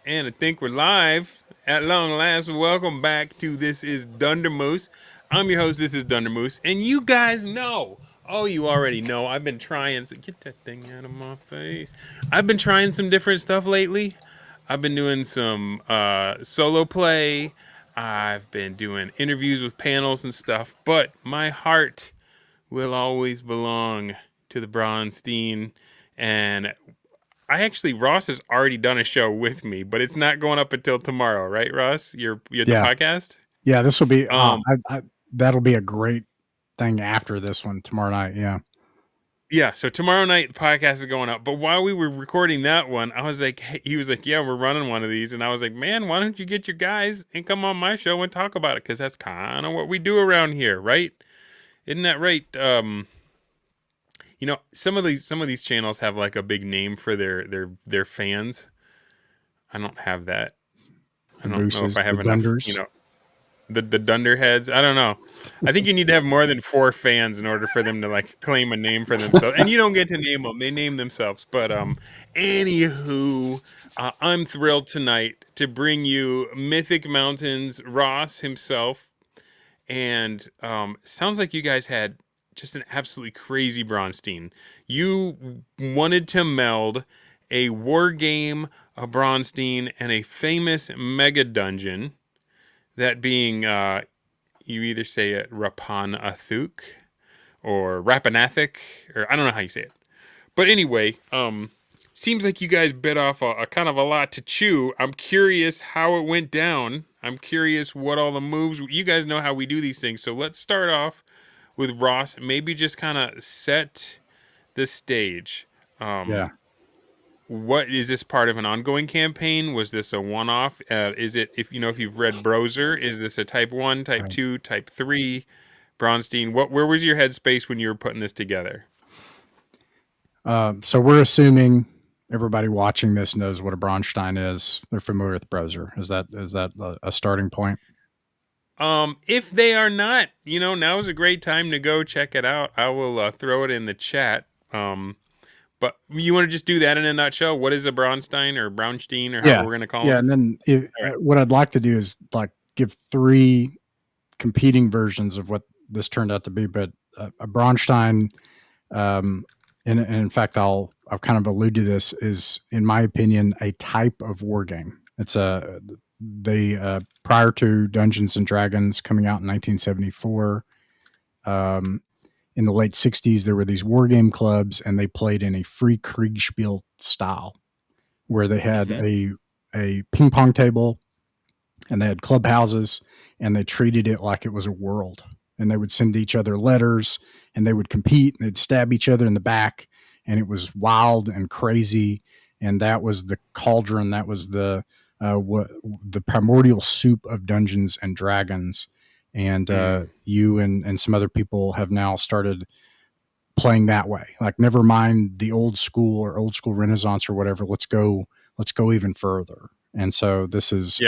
And I think we're live at long last. Welcome back to This is Dundermoose. I'm your host, This is Dundermoose. And you guys know, you already know, I've been trying, so get that thing out of my face. I've been trying some different stuff lately. I've been doing some solo play. I've been doing interviews with panels and stuff. But my heart will always belong to the BrawnSteen. And Ross has already done a show with me, but it's not going up until tomorrow, right, Ross? You're the Yeah. podcast? Yeah, this will be that'll be a great thing after this one tomorrow night. Yeah. Yeah, so tomorrow night the podcast is going up. But while we were recording that one, I was like, he was like, yeah, we're running one of these. And I was like, man, why don't you get your guys and come on my show and talk about it? Because that's kind of what we do around here, right? Isn't that right? You know, some of these channels have like a big name for their fans. I don't have that. I don't know if I have enough, you know, the dunderheads. I don't know. I think you need to have more than 4 fans in order for them to like claim a name for themselves. And you don't get to name them; they name themselves. But anywho, I'm thrilled tonight to bring you Mythic Mountains Ross himself, and sounds like you guys had just an absolutely crazy BrawnSteen. You wanted to meld a war game, a BrawnSteen, and a famous MegaDungeon. That being, you either say it Rappan Athuk or Rappan Athuk, or I don't know how you say it. But anyway, seems like you guys bit off a kind of a lot to chew. I'm curious how it went down. I'm curious what all the moves. You guys know how we do these things, so let's start off with Ross. Maybe just kind of set the stage. Yeah. What is this part of an ongoing campaign? Was this a one-off? Is it, if you've read Browser, is this a type 1, type 2, type 3 BrawnSteen? Where was your headspace when you were putting this together? So we're assuming everybody watching this knows what a Braunstein is. They're familiar with Browser. Is that a starting point? If they are not, now is a great time to go check it out. I will throw it in the chat. But you want to just do that in a nutshell? What is a Braunstein or Braunstein or however we're going to call it? Yeah, and then what I'd like to do is like give 3 competing versions of what this turned out to be. But a Braunstein, and in fact, I'll kind of allude to this, is in my opinion a type of war game. It's prior to Dungeons and Dragons coming out in 1974. In the late 60s, there were these war game clubs, and they played in a free Kriegspiel style, where they had a ping pong table, and they had clubhouses, and they treated it like it was a world. And they would send each other letters, and they would compete, and they'd stab each other in the back, and it was wild and crazy. And that was the cauldron. That was the primordial soup of Dungeons and Dragons. And you and some other people have now started playing that way. Like, never mind the old school Renaissance or whatever. Let's go even further. And so this is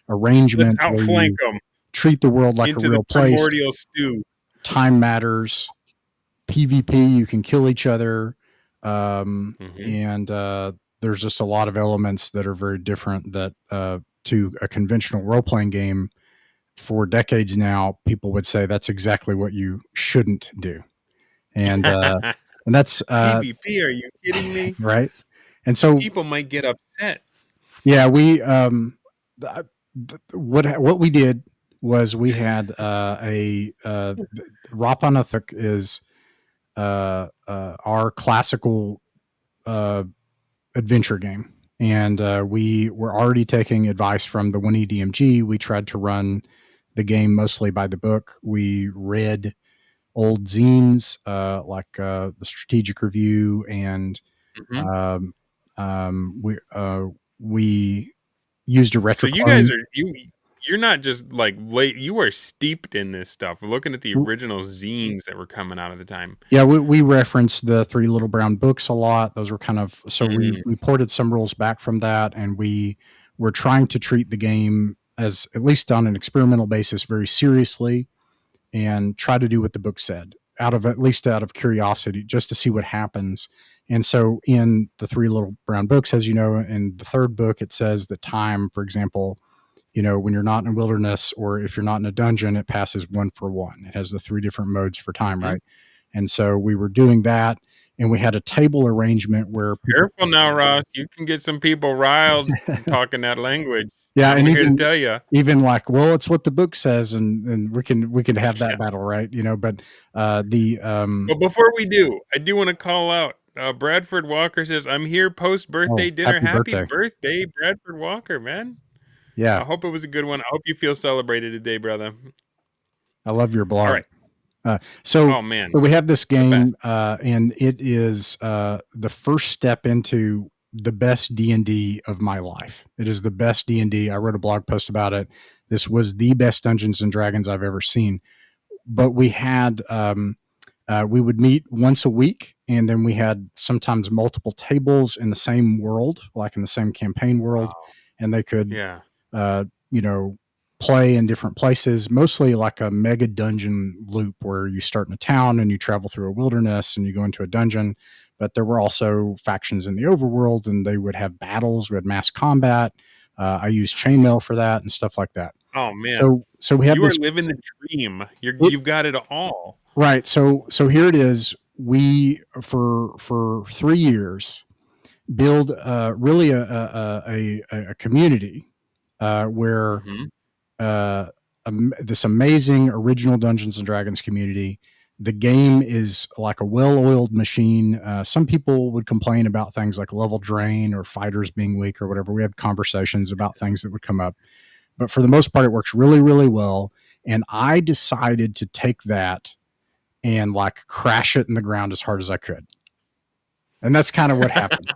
arrangement. Let's outflank them. Treat the world like into a real the place. Primordial stew. Time matters. PvP, you can kill each other. And there's just a lot of elements that are very different that to a conventional role-playing game. For decades now, people would say that's exactly what you shouldn't do. And that's PvP. Are you kidding me? Right. And so people might get upset. Yeah, we what we did was we had a Rappan Athuk is our classical adventure game, and we were already taking advice from the 1E DMG. We tried to run the game mostly by the book. We read old zines like the Strategic Review, and we used a retro. So you guys are you're not just like late. You are steeped in this stuff. We're looking at the original zines that were coming out at the time. Yeah, we referenced the 3 Little Brown Books a lot. Those were kind of we ported some rules back from that, and we were trying to treat the game as, at least on an experimental basis, very seriously, and try to do what the book said, out of curiosity, just to see what happens. And so in the three little brown books, as you know, in the third book, it says that time, for example, when you're not in a wilderness or if you're not in a dungeon, it passes 1 for 1. It has the 3 different modes for time, Mm-hmm. right? And so we were doing that, and we had a table arrangement where Careful now, Ross. You can get some people riled talking that language. Yeah, I'm and here to tell you. even like, well, it's what the book says, and we can have that battle, right? But But before we do, I do want to call out. Bradford Walker says, "I'm here post birthday dinner. Happy birthday, Bradford Walker, man. Yeah, I hope it was a good one. I hope you feel celebrated today, brother. I love your blog. All right. So, oh man, so we have this game, and it is the first step into the best D&D of my life. It is the best D&D. I wrote a blog post about it. This was the best Dungeons and Dragons I've ever seen. But we had we would meet once a week, and then we had sometimes multiple tables in the same world, like in the same campaign world, and they could play in different places, mostly like a mega dungeon loop where you start in a town and you travel through a wilderness and you go into a dungeon. But there were also factions in the overworld, and they would have battles. We had mass combat. I used chainmail for that and stuff like that. Oh man! So we have you are living the dream. You've got it all. Right. So here it is. We for 3 years build really a community where this amazing original Dungeons and Dragons community. The game is like a well-oiled machine. Some people would complain about things like level drain or fighters being weak or whatever. We had conversations about things that would come up, but for the most part, it works really, really well. And I decided to take that and like crash it in the ground as hard as I could. And that's kind of what happened.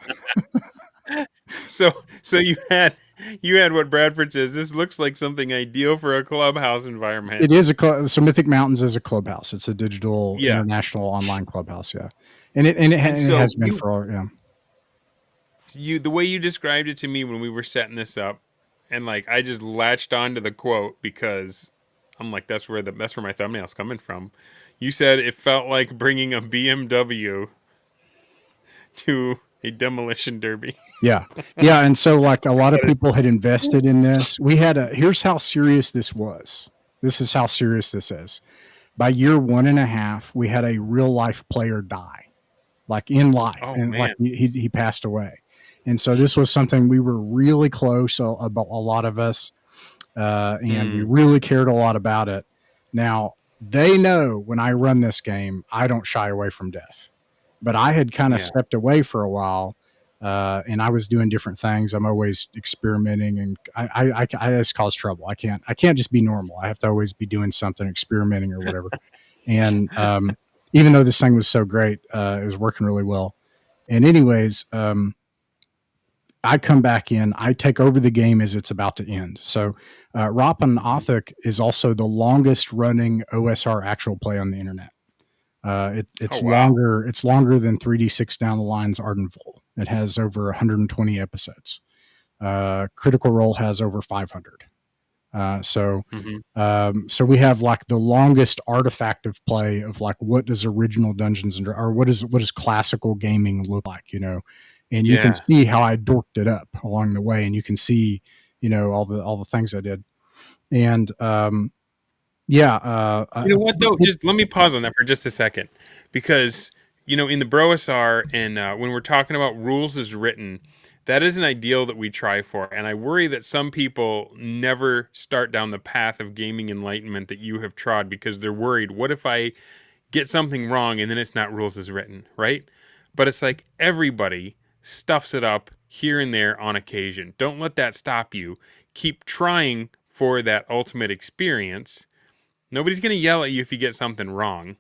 So you had what Bradford says. This looks like something ideal for a clubhouse environment. It is so Mythic Mountains is a clubhouse. It's a digital international online clubhouse. Yeah. And it has been for all. Yeah. The way you described it to me when we were setting this up, and like I just latched onto the quote because I'm like, that's where my thumbnail's coming from. You said it felt like bringing a BMW to a demolition derby. Yeah. And so like a lot of people had invested in this. Here's how serious this was. This is how serious this is. By year 1.5, we had a real life player die, like in life. Like he passed away. And so this was something we were really close about, a lot of us. And we really cared a lot about it. Now they know when I run this game, I don't shy away from death. But I had kind of stepped away for a while, and I was doing different things. I'm always experimenting, and I just cause trouble. I can't just be normal. I have to always be doing something, experimenting or whatever. And even though this thing was so great, it was working really well. And anyways, I come back in. I take over the game as it's about to end. So Rappan Athuk is also the longest running OSR actual play on the internet. It's longer. It's longer than 3D6 Down the Line's Ardenville. It has over 120 episodes. Critical Role has over 500. So we have like the longest artifact of play of like what does original Dungeons and or what does classical gaming look like, and you can see how I dorked it up along the way, and you can see all the things I did, and you know what though? Just let me pause on that for just a second, because in the BroSR and when we're talking about rules as written, that is an ideal that we try for, and I worry that some people never start down the path of gaming enlightenment that you have trod because they're worried. What if I get something wrong and then it's not rules as written, right? But it's like everybody stuffs it up here and there on occasion. Don't let that stop you. Keep trying for that ultimate experience. Nobody's going to yell at you if you get something wrong.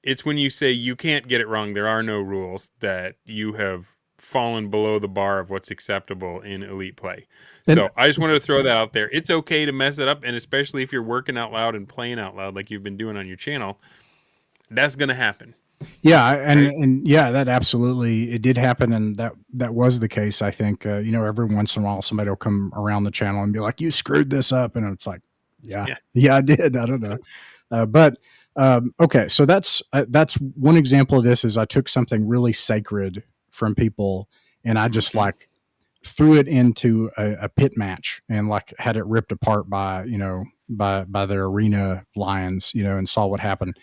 It's when you say you can't get it wrong, there are no rules, that you have fallen below the bar of what's acceptable in elite play. So I just wanted to throw that out there. It's okay to mess it up, and especially if you're working out loud and playing out loud like you've been doing on your channel, that's going to happen. Yeah, and yeah, that absolutely, it did happen, and that was the case. I think every once in a while somebody will come around the channel and be like, "You screwed this up," and it's like, yeah, I did. I don't know, but okay, so that's one example of this. Is I took something really sacred from people, and I just Mhm. like threw it into a pit match and like had it ripped apart by by their arena lions, and saw what happened.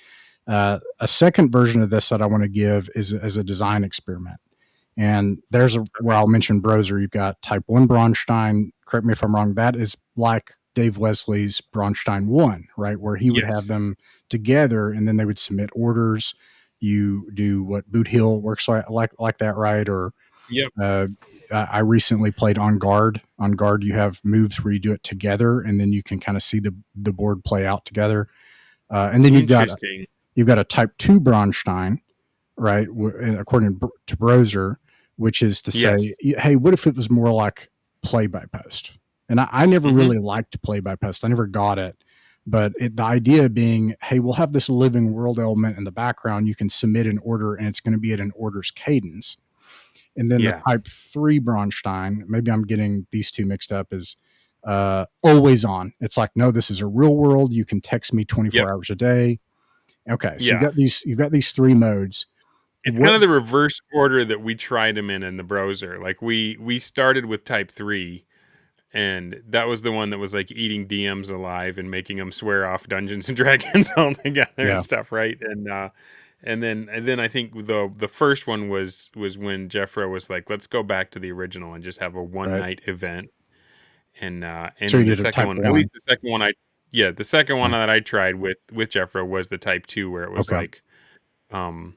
A second version of this that I want to give is as a design experiment. And there's where Okay. I'll mention Browser. You've got Type 1 Braunstein. Correct me if I'm wrong. That is like Dave Wesley's Braunstein 1, right? Where he would have Yes. them together and then they would submit orders. You do what Boot Hill works like that, right? Or Yep. I recently played On Guard. On Guard, you have moves where you do it together and then you can kind of see the board play out together. And then Interesting. you've got a Type 2 Braunstein, right? According to Browser, which is to Yes. say, hey, what if it was more like play by post? And I never Mhm. really liked play by post. I never got it. But the idea being, hey, we'll have this living world element in the background. You can submit an order and it's going to be at an order's cadence. And then the Yeah. Type 3 Braunstein, maybe I'm getting these two mixed up, is always on. It's like, no, this is a real world. You can text me 24 Yep. hours a day. Okay, so Yeah. you've got these three modes. It's What kind of the reverse order that we tried them in the browser. Like we started with Type 3, and that was the one that was like eating DMs alive and making them swear off Dungeons and Dragons all together and Yeah, stuff, right? And then I think the first one was when Jeffro was like, let's go back to the original and just have a one right. night event. And So you and the did a second Type one, at least 1. the second one the second one Yeah. that I tried with Jeffro was the Type 2, where it was Okay. like um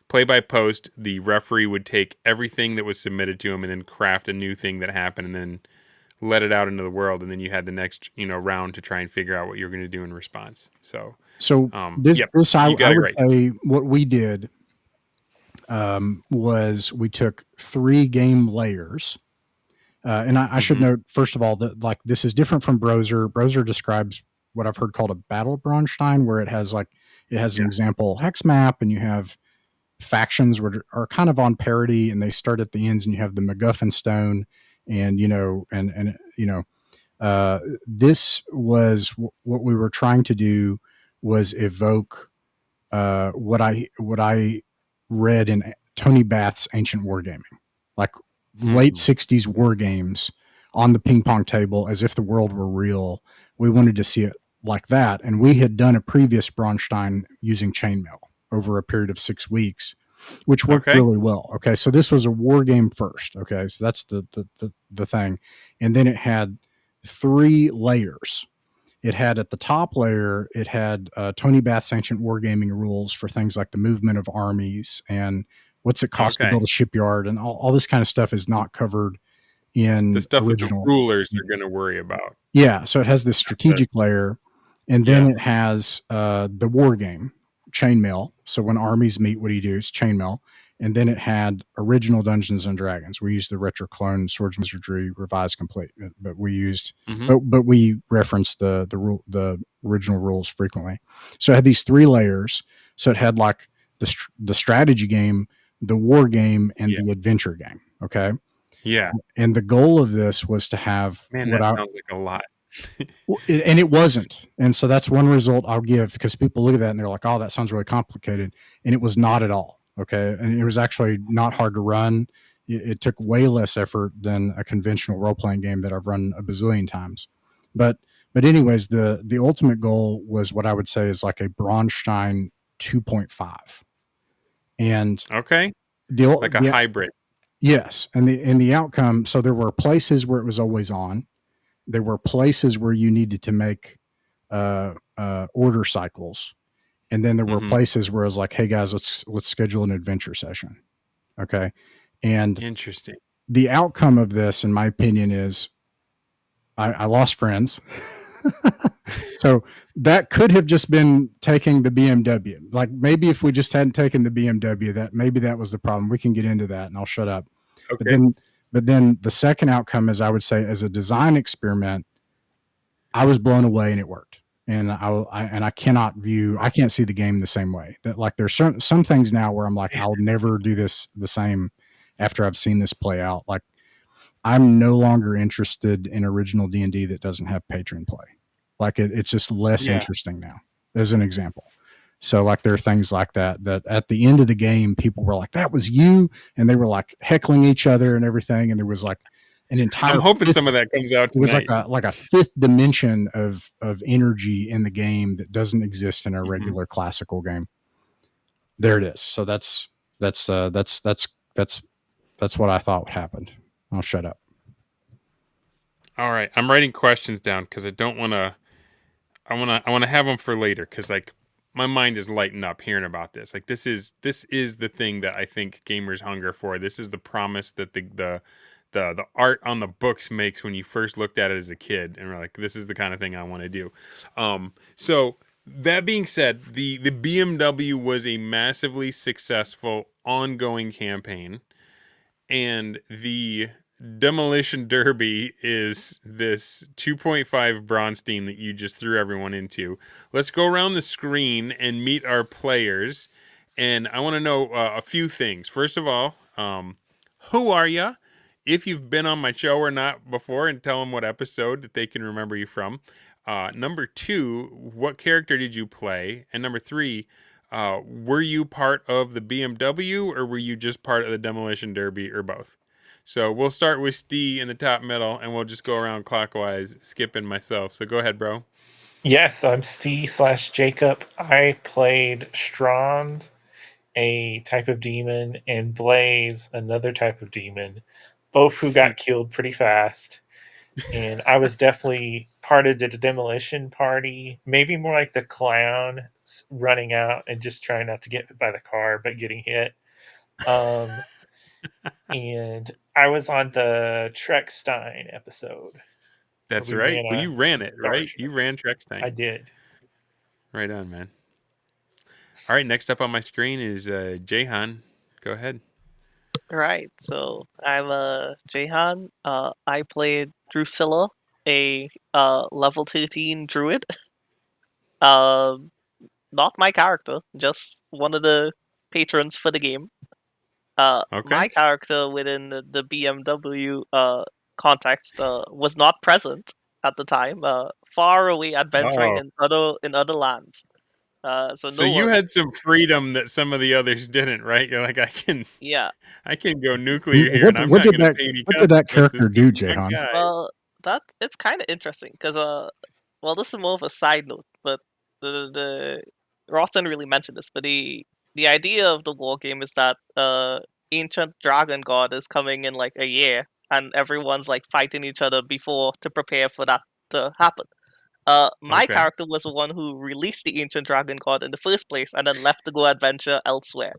play by post. The referee would take everything that was submitted to him and then craft a new thing that happened and then let it out into the world, and then you had the next round to try and figure out what you're going to do in response. So So this yep, this you I got it would right. say what we did was we took 3 game layers. And I should Hmm. note, first of all, that like this is different from Browser. Browser describes what I've heard called a battle Braunstein, where it has an Yeah. example hex map, and you have factions where are kind of on parity, and they start at the ends, and you have the MacGuffin stone, and this was what we were trying to do was evoke what I read in Tony Bath's Ancient Wargaming, like late Hmm. '60s war games on the ping pong table, as if the world were real. We wanted to see it like that, and we had done a previous Braunstein using chainmail over a period of 6 weeks, which worked Okay. really well. Okay, so this was a war game first. Okay, so that's the thing, and then it had 3 layers. It had at the top layer, it had Tony Bath's Ancient Wargaming rules for things like the movement of armies and what's it cost to Okay. build a shipyard, and all this kind of stuff is not covered The in stuff that the original. rulers are going to worry about. Yeah, so it has this Gotcha. strategic layer, and then Yeah. it has the war game chainmail. So when armies meet, what do you do? It's chainmail, and then it had original Dungeons and Dragons. We used the retro clone Swords and Wizardry revised complete, but we used Hmm. but we referenced the original rules frequently. So it had these 3 layers. So it had like the strategy game, the war game, and Yeah. the adventure game. Okay, Yeah. and the goal of this was to have Man, what that I sounds like a lot. and it wasn't. And so that's one result I'll give, because people look at that and they're like, oh, that sounds really complicated. And it was not at all. Okay. And it was actually not hard to run. It took way less effort than a conventional role playing game that I've run a bazillion times. But, anyways, the ultimate goal was what I would say is like a Braunstein 2.5. And Okay. Like a the hybrid. yes, and the outcome. So there were places where it was always on. There were places where you needed to make order cycles, and then there were Hmm. places where I was like, "Hey guys, let's schedule an adventure session." Okay, and Interesting. the outcome of this, in my opinion, is I lost friends. So that could have just been taking the BMW. Like maybe if we just hadn't taken the BMW, that maybe that was the problem. We can get into that, and I'll shut up. But Okay. then, the second outcome is, I would say, as a design experiment, I was blown away and it worked. And I can't see the game the same way. That like there's some things now where I'm like, Man, I'll never do this the same after I've seen this play out. Like I'm no longer interested in original D&D that doesn't have patron play. Like it's just less yeah. interesting now, as an example. So like there are things like that at the end of the game, people were like, "That was you," and they were like heckling each other and everything. And there was like an entire I'm hoping some of that comes out it was tonight. like a fifth dimension of energy in the game that doesn't exist in a Mhm. regular classical game. There it is. So that's what I thought happened. I'll shut up. All right, I'm writing questions down because I don't want to. I want to have them for later because like my mind is lighting up hearing about this. Like this is the thing that I think gamers hunger for. This is the promise that the art on the books makes when you first looked at it as a kid, and we're like, this is the kind of thing I want to do. So that being said, the BMW was a massively successful ongoing campaign, and the Demolition Derby is this 2.5 BrawnSteen that you just threw everyone into. Let's go around the screen and meet our players. And I want to know a few things. First of all, who are you? If you've been on my show or not before, and tell them what episode that they can remember you from. Number 2, what character did you play? And number 3, were you part of the BMW or were you just part of the Demolition Derby or both? So we'll start with Steve in the top middle, and we'll just go around clockwise, skipping myself. So go ahead, bro. Yes, I'm Steve/Jacob. I played Stroms, a type of demon, and Blaze, another type of demon, both who got killed pretty fast. And I was definitely part of the demolition party, maybe more like the clown running out and just trying not to get hit by the car, but getting hit. And I was on the Treckstein episode. That's We right. ran Well, a you ran it, right? starship. You ran Treckstein. I did. Right on, man. All right, next up on my screen is Jahan. Go ahead. Right, so I'm Jahan. I played Drusilla, a level 13 druid. Not my character, just one of the patrons for the game. Okay. My character within the BMW context was not present at the time. Far away adventuring in other lands. So no you one. had some freedom that some of the others didn't, right? You're like, I can go nuclear here, What, and I'm what not did going that to pay any what did that consequences. character do, Give me my Jahan? guy. Well, it's kind of interesting because well, this is more of a side note, but the Ross didn't really mention this, but the idea of the war game is that ancient dragon god is coming in like a year, and everyone's like fighting each other before to prepare for that to happen. My Okay. character was the one who released the ancient dragon god in the first place, and then left to go adventure elsewhere.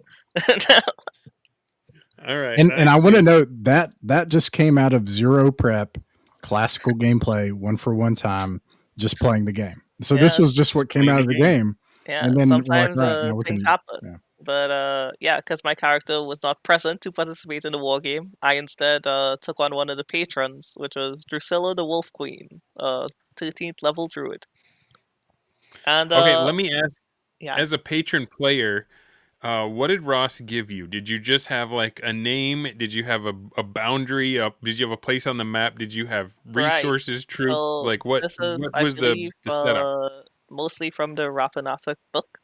All right. And I want to see. note that just came out of zero prep, classical gameplay, one for one time, just playing the game. So this was just what came playing out the of the game. game. Yeah, And then we're like, sometimes right, now we things can, happen. yeah. But yeah, because my character was not present to participate in the war game, I instead took on one of the patrons, which was Drusilla the Wolf Queen, 13th level druid. And Okay, let me ask. yeah, As a patron player, what did Ross give you? Did you just have like a name? Did you have a boundary? Did you have a place on the map? Did you have right. resources, troop? So Like what? this is, What I was believe, the setup? mostly from the Rappan Athuk book.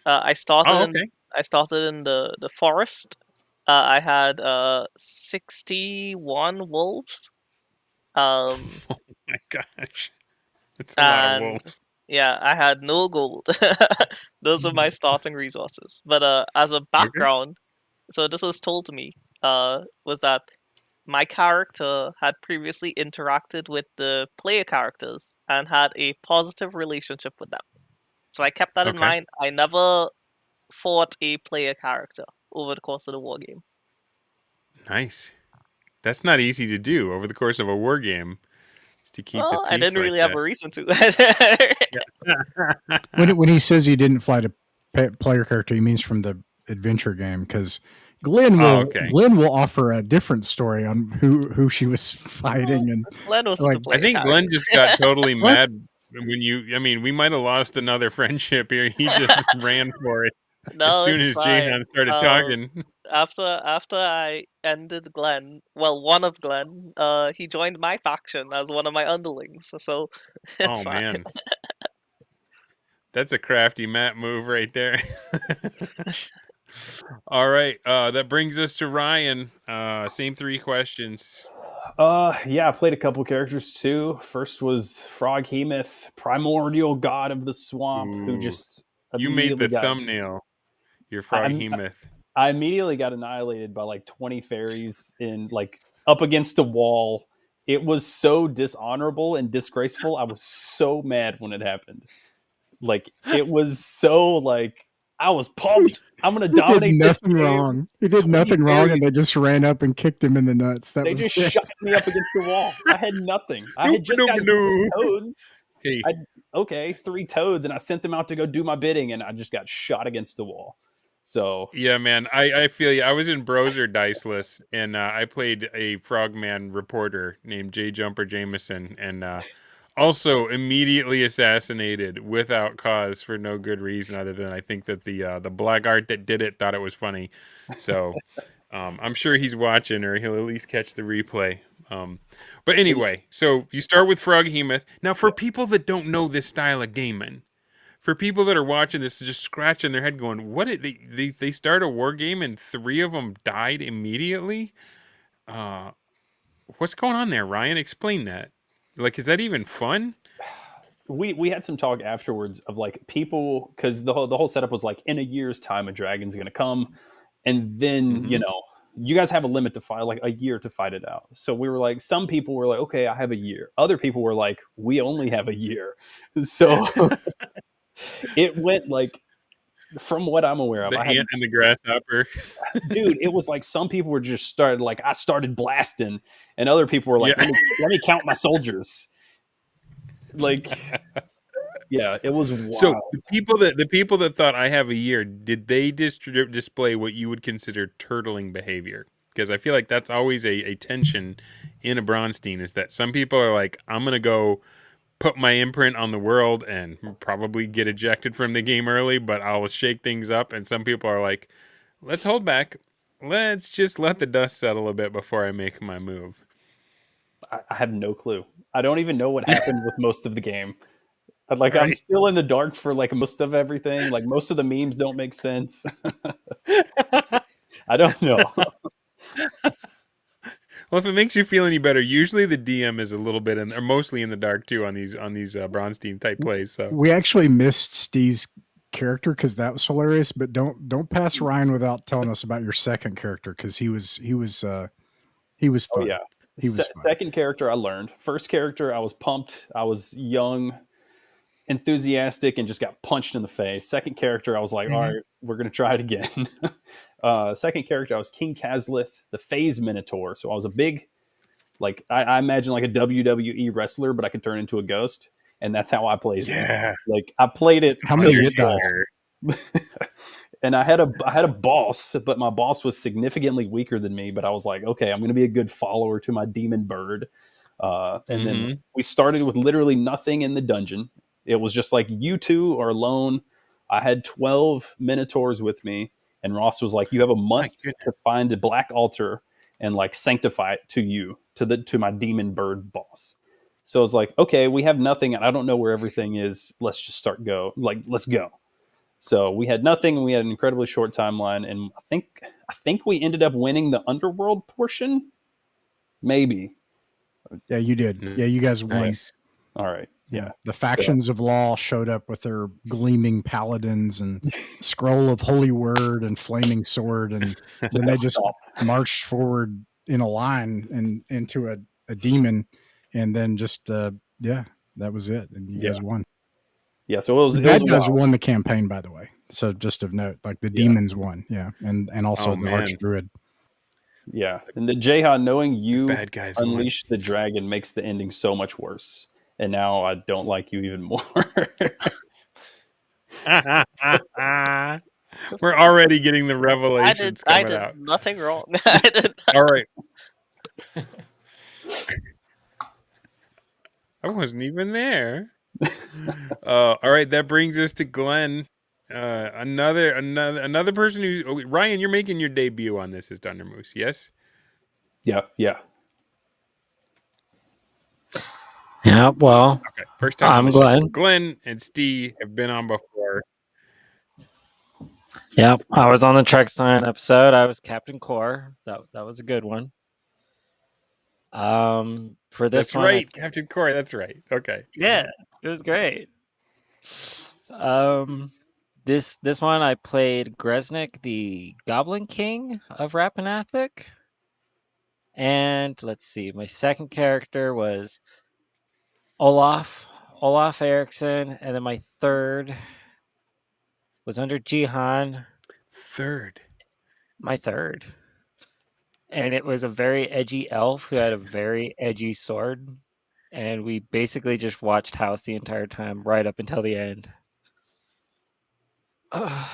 Oh, okay. I started in the forest. I had 61 wolves. Oh my gosh, that's a lot of And wolves. yeah, I had no gold. Those are my starting resources. But as a background, so this was told to me, was that my character had previously interacted with the player characters and had a positive relationship with them. So I kept that in Okay. mind. I never fought a player character over the course of the war game. Nice. That's not easy to do over the course of a war game. Is to keep the Well, peace I didn't like really that. have a reason to. When he says he didn't fly to player character, he means from the adventure game, because Glenn will offer a different story on who she was fighting. And Glenn was like, the player I think character. Glenn just got totally mad when you. I mean, we might have lost another friendship here. He just ran for it No, as soon it's as fine. Jahan started talking. After I ended Glenn, well, one of Glenn, he joined my faction as one of my underlings, so it's Oh fine. man. That's a crafty Matt move right there. All right. That brings us to Ryan. Same 3 questions. Yeah, I played a couple characters too. First was Froghemoth, primordial god of the swamp, who Ooh. just You made the immediately got thumbnail. Your I, Froghemoth. I immediately got annihilated by like 20 fairies in like up against a wall. It was so dishonorable and disgraceful. I was so mad when it happened. Like it was so like I was pumped. I'm gonna He did dominate this nothing game. wrong. He did 20 nothing wrong, and fairies. they just ran up and kicked him in the nuts. That They was just it. shoved me up against the wall. I had nothing. I had just got toads. Hey. Okay, 3 toads, and I sent them out to go do my bidding, and I just got shot against the wall. So Yeah, man, I feel you. I was in Browser Diceless, and I played a Frogman reporter named J. Jumper Jameson, and also immediately assassinated without cause for no good reason other than I think that the black art that did it thought it was funny. So I'm sure he's watching, or he'll at least catch the replay. But anyway, so you start with Froghemoth. Now, for people that don't know this style of gaming, for people that are watching this, just scratching their head, going, "What did they start a war game and 3 of them died immediately?" What's going on there, Ryan? Explain that. Like, is that even fun? we had some talk afterwards of like people, because the whole setup was like in a year's time a dragon's gonna come, and then Mhm. you guys have a limit to fight, like a year to fight it out. So we were like, some people were like, okay, I have a year. Other people were like, we only have a year. So it went like, from what I'm aware of, The I had ant and the grasshopper. dude, it was like some people were just started like I started blasting, and other people were like, Yeah. let me count my soldiers. Like, yeah, it was wild. So the people that thought I have a year, did they display what you would consider turtling behavior? Because I feel like that's always a tension in a Braunstein, is that some people are like, I'm gonna go put my imprint on the world and probably get ejected from the game early, but I'll shake things up. And some people are like, let's hold back. Let's just let the dust settle a bit before I make my move. I have no clue. I don't even know what happened with most of the game. Like, I'm Right. still in the dark for like most of everything. Like, most of the memes don't make sense. I don't know. Well, if it makes you feel any better, usually the DM is a little bit in, or mostly in the dark too on these Braunstein type plays. So We actually missed Steve's character because that was hilarious. But don't pass Ryan without telling us about your second character, because he was fun. Oh yeah. He was fun. Second character I learned. First character I was pumped. I was young, enthusiastic, and just got punched in the face. Second character I was like, all right, we're gonna try it again. Second character I was King Kazlith, the Phase Minotaur. So I was a big, like, I imagine like a WWE wrestler, but I could turn into a ghost, and that's how I played it. Like, I played it. How many hit dice? And I had a boss, but my boss was significantly weaker than me. But I was like, okay, I'm going to be a good follower to my demon bird. And then we started with literally nothing in the dungeon. It was just like, you two are alone. I had 12 minotaurs with me, and Ross was like, you have a month to find a black altar and like sanctify it to you, to my demon bird boss. So I was like, okay, we have nothing, and I don't know where everything is. Let's just let's go. So we had nothing, and we had an incredibly short timeline, and I think we ended up winning the underworld portion. Maybe. Yeah, you did. Yeah, you guys won. Nice. All right. Yeah. The factions of law showed up with their gleaming paladins and scroll of holy word and flaming sword, and then they just marched forward in a line and into a demon, and then just that was it, and you guys won. Yeah, so it was bad guys won the campaign, by the way. So just of note, like the demons won, and also the archdruid. Yeah, and the Jehan, knowing you bad guys unleashed the dragon makes the ending so much worse. And now I don't like you even more. We're already getting the revelations coming out. I did nothing wrong. All right. I wasn't even there. All right, that brings us to Glenn. Another person who's Ryan. You're making your debut on This Is Thunder Moose, yes? Yeah. Yeah, well, Okay, first time on I'm the show. Glenn. Glenn and Steve have been on before. Yeah, I was on the Trek-Stein episode. I was Captain Core. That was a good one. For this That's one, right, Captain Corey. That's right. Okay. yeah, it was great. This one I played Gresnik, the Goblin King of Rappan Athuk. And let's see, my second character was Olaf Eriksson, and then my third was under Jihan, Third. my third. And it was a very edgy elf who had a very edgy sword. And we basically just watched House the entire time, right up until the end. How?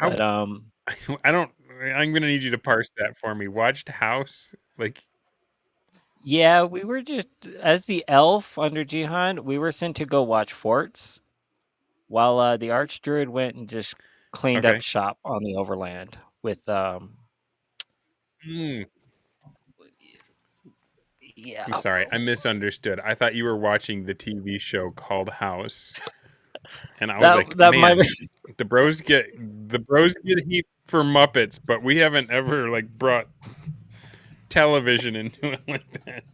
But I don't. I'm gonna need you to parse that for me. Watched House, like. yeah, we were just as the elf under Jihan, we were sent to go watch forts, while the Archdruid went and just cleaned Okay. up shop on the overland with Hmm. yeah. I'm sorry, I misunderstood. I thought you were watching the TV show called House, and I was like, That man, might the bros get heat for Muppets, but we haven't ever like brought television into it like that.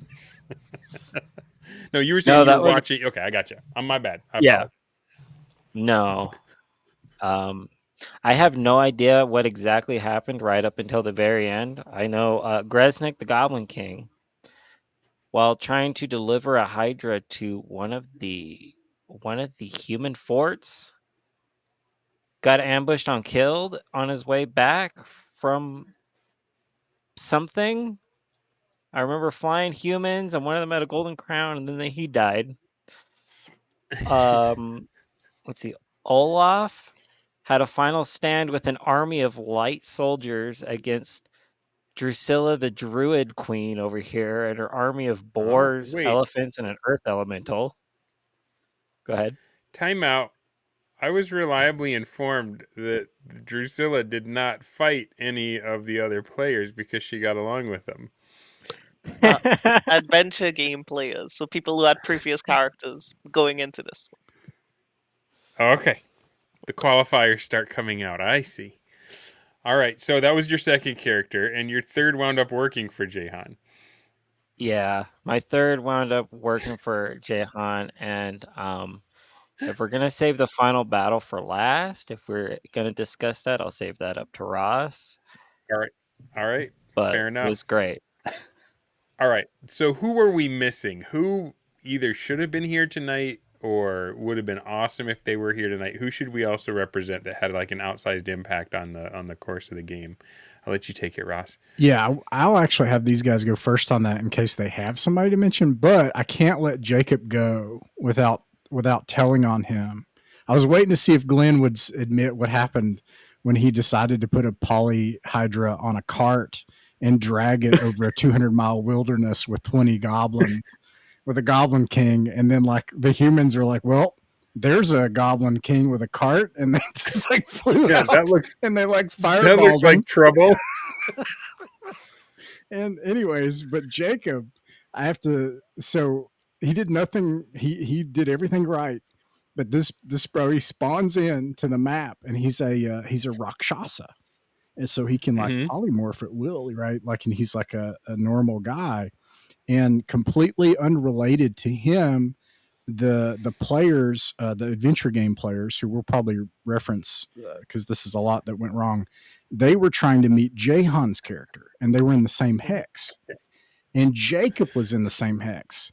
No, you were saying you were watching. Okay, I got you. On my bad. I apologize. No. I have no idea what exactly happened right up until the very end. I know Gresnik, the Goblin King, while trying to deliver a Hydra to one of the human forts, got ambushed and killed on his way back from something. I remember flying humans, and one of them had a golden crown, and then he died. Let's see. Olaf had a final stand with an army of light soldiers against Drusilla, the Druid Queen over here, and her army of boars, wait. elephants, and an earth elemental. Go ahead. Time out. I was reliably informed that Drusilla did not fight any of the other players because she got along with them. Adventure game players, so people who had previous characters going into this. Okay. The qualifiers start coming out. I see. All right. So that was your second character, and your third wound up working for Jahan. Yeah, my third wound up working for Jahan, and if we're gonna save the final battle for last, if we're gonna discuss that, I'll save that up to Ross. All right. But fair enough. It was great. All right. So who are we missing? Who either should have been here tonight or would have been awesome if they were here tonight? Who should we also represent that had like an outsized impact on the course of the game? I'll let you take it, Ross. Yeah, I'll actually have these guys go first on that in case they have somebody to mention, but I can't let Jacob go without telling on him. I was waiting to see if Glenn would admit what happened when he decided to put a polyhydra on a cart and drag it over a 200-mile wilderness with 20 goblins with a goblin king. And then like the humans are like, well, there's a goblin king with a cart, and they just like flew out. That looks, and they like fireballed that looks like trouble. And anyways, but Jacob, so he did nothing. He did everything right. But this bro, he spawns in to the map, and he's a Rakshasa. And so he can like polymorph at will, right? Like, and he's like a normal guy. And completely unrelated to him, the players, the adventure game players, who we'll probably reference because this is a lot that went wrong, they were trying to meet Jahan's character, and they were in the same hex. And Jacob was in the same hex.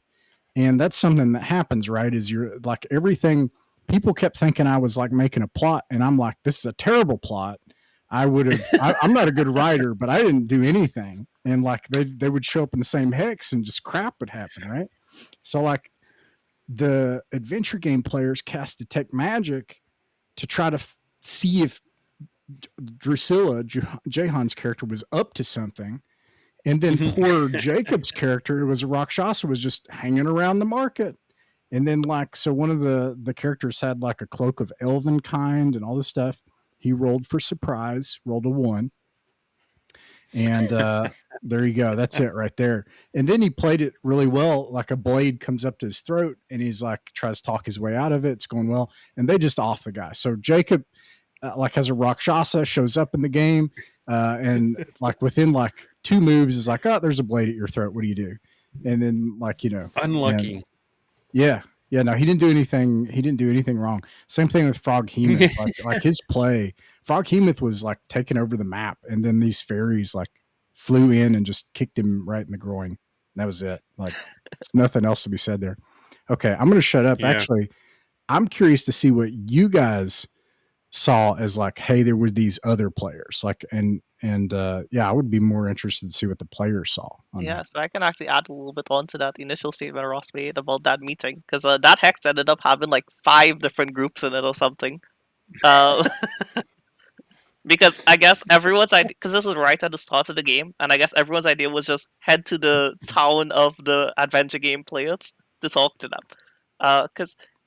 And that's something that happens, right? Is you're like everything. People kept thinking I was like making a plot, and I'm like, this is a terrible plot. I'm not a good writer, but I didn't do anything. And like they would show up in the same hex and just crap would happen, right? So like the adventure game players cast detect magic to try to see if Drusilla, Jahan's character, was up to something. And then poor Jacob's character, who was a Rakshasa, was just hanging around the market. And then like, so one of the characters had like a cloak of elven kind and all this stuff. He rolled for surprise, rolled a 1. And there you go. That's it right there. And then he played it really well. Like a blade comes up to his throat and he's like, tries to talk his way out of it. It's going well. And they just off the guy. So Jacob like has a Rakshasa, shows up in the game. And like within like 2 moves is like, oh, there's a blade at your throat. What do you do? And then like, unlucky. And, yeah. No, he didn't do anything. He didn't do anything wrong. Same thing with Froghemoth. like his play, Froghemoth was like taking over the map, and then these fairies like flew in and just kicked him right in the groin. That was it. Like, nothing else to be said there. Okay, I'm going to shut up. Yeah. Actually, I'm curious to see what you guys saw as like, hey, there were these other players. Like, and yeah, I would be more interested to see what the players saw. Yeah, so I can actually add a little bit onto that initial statement Ross made about that meeting, because that hex ended up having like 5 different groups in it or something. Because I guess everyone's idea, because this was right at the start of the game, and I guess everyone's idea was just head to the town of the adventure game players to talk to them.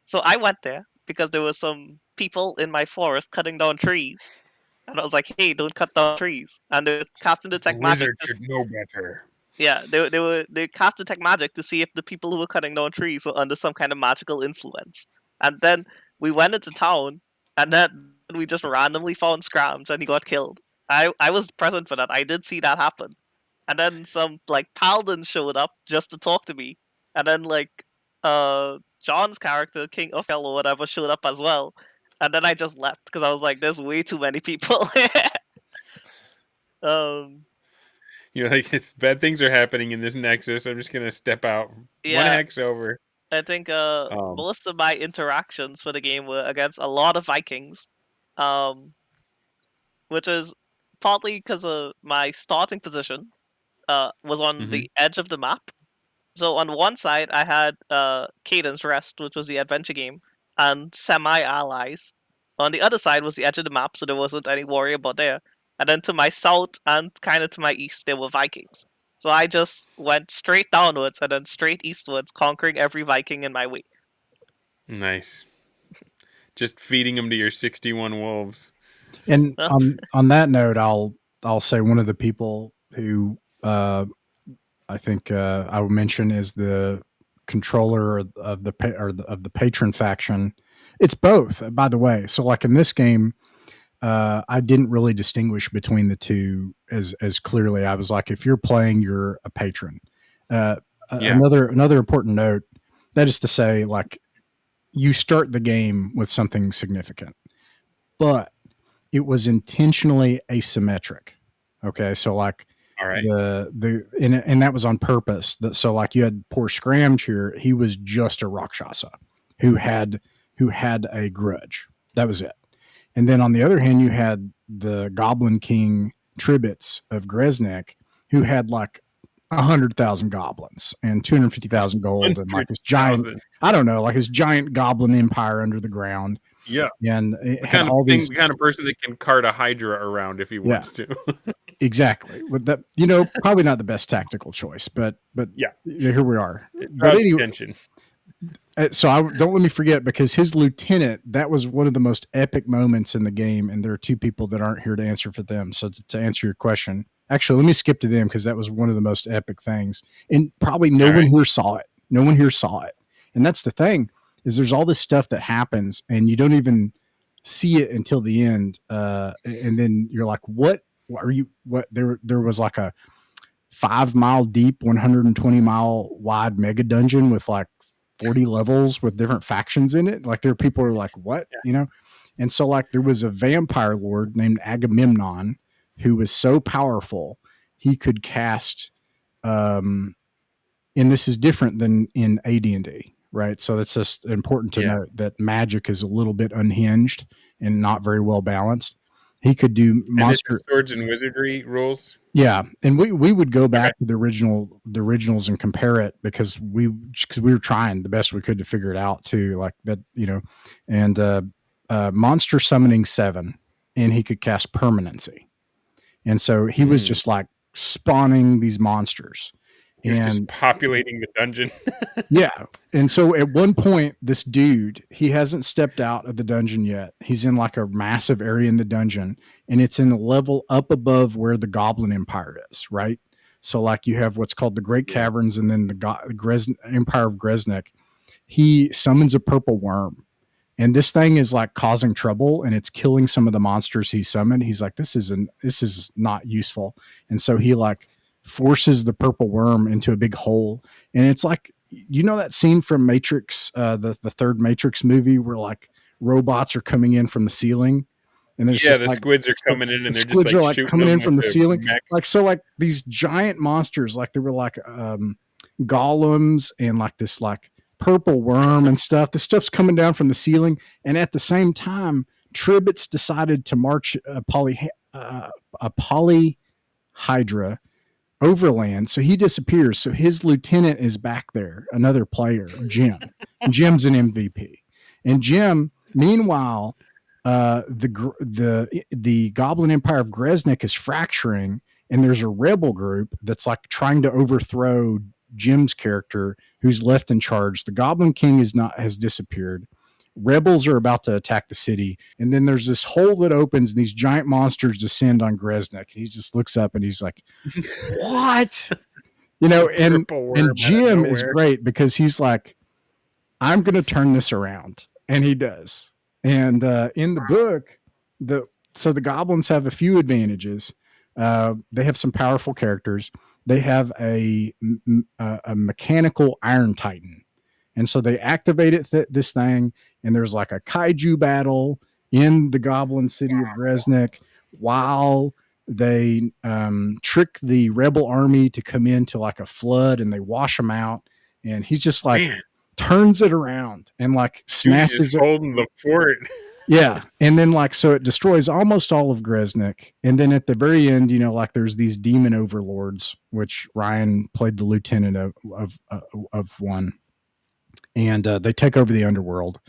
So I went there because there was some people in my forest cutting down trees. And I was like, hey, don't cut down trees. And they were casting detect magic. Wizard should know better. Yeah, they cast detect magic to see if the people who were cutting down trees were under some kind of magical influence. And then we went into town, and then we just randomly found Scrams, and he got killed. I was present for that. I did see that happen. And then some like paladins showed up just to talk to me. And then like John's character, King Uphel or whatever, showed up as well. And then I just left because I was like, there's way too many people. You're like, if bad things are happening in this nexus, I'm just going to step out. Yeah. 1 hex over. I think most of my interactions for the game were against a lot of Vikings. Which is partly because of my starting position was on the edge of the map. So on one side, I had Cadence Rest, which was the adventure game, and semi-allies. On the other side was the edge of the map, so there wasn't any warrior about there. And then to my south and kind of to my east, there were Vikings. So I just went straight downwards and then straight eastwards, conquering every Viking in my way. Nice. Just feeding them to your 61 wolves. And on that note, I'll say one of the people who I think I would mention is the controller of the patron faction. It's both, by the way. So like in this game, I didn't really distinguish between the two as clearly. I was like, if you're playing, you're a patron. Another important note, that is to say, like, you start the game with something significant, but it was intentionally asymmetric. Okay, so like, all right, and that was on purpose. So like, you had poor Scramge here. He was just a Rakshasa who had a grudge. That was it. And then on the other hand, you had the Goblin King Tribits of Greznik, who had like 100,000 goblins and 250,000 gold and like this giant, I don't know, like his giant goblin empire under the ground. Yeah. And the kind of person that can cart a Hydra around if he wants to. Exactly. With that, probably not the best tactical choice, but yeah, here we are. But anyway, so don't let me forget, because his lieutenant, that was one of the most epic moments in the game. And there are 2 people that aren't here to answer for them. So to answer your question, actually, let me skip to them, because that was one of the most epic things. And probably no one here saw it. No one here saw it. And that's the thing, is there's all this stuff that happens and you don't even see it until the end. And then you're like, what there was like a 5 mile deep, 120 mile wide mega dungeon with like 40 levels with different factions in it. Like, there are people who are like, what, And so like, there was a vampire lord named Agamemnon who was so powerful, he could cast, and this is different than in AD&D, right? So that's just important to note that magic is a little bit unhinged and not very well balanced. He could do monster swords and wizardry rules. Yeah, and we would go back to the originals and compare it, because we were trying the best we could to figure it out too, like that, and monster summoning 7, and he could cast permanency. And so he was just like spawning these monsters. He was just And populating the dungeon. yeah. And so at one point, this dude, he hasn't stepped out of the dungeon yet. He's in like a massive area in the dungeon, and it's in a level up above where the Goblin Empire is, right? So like you have what's called the Great Caverns, and then the Empire of Greznik. He summons a purple worm, and this thing is like causing trouble, and it's killing some of the monsters he summoned. He's like, this is not useful. And so he like forces the purple worm into a big hole. And it's like, you know, that scene from Matrix, the third Matrix movie where like robots are coming in from the ceiling. And there's the like, squids are coming in, and they're squids just are like like coming in from the ceiling. mechs. Like, so like these giant monsters, like they were like golems and like this like purple worm and stuff. The stuff's coming down from the ceiling. And at the same time, Tribbits decided to march a polyhydra overland. So he disappears. So his lieutenant is back there, another player, Jim. Jim's an MVP. And Jim, meanwhile, the Goblin Empire of Greznik is fracturing, and there's a rebel group that's like trying to overthrow Jim's character, who's left in charge. The Goblin King has disappeared. Rebels are about to attack the city, and then there's this hole that opens, and these giant monsters descend on Greznik. And he just looks up and he's like, "What?" You know, and Jim is great because he's like, "I'm going to turn this around," and he does. And in the book, the goblins have a few advantages. They have some powerful characters. They have a mechanical Iron Titan. And so they activate this thing, and there's like a kaiju battle in the goblin city of Greznik while they trick the rebel army to come into like a flood, and they wash them out. And he's just like turns it around and like snatches it. Holding the fort. Yeah. And then like, so it destroys almost all of Greznik. And then at the very end, you know, like there's these demon overlords, which Ryan played the lieutenant of one. And they take over the underworld.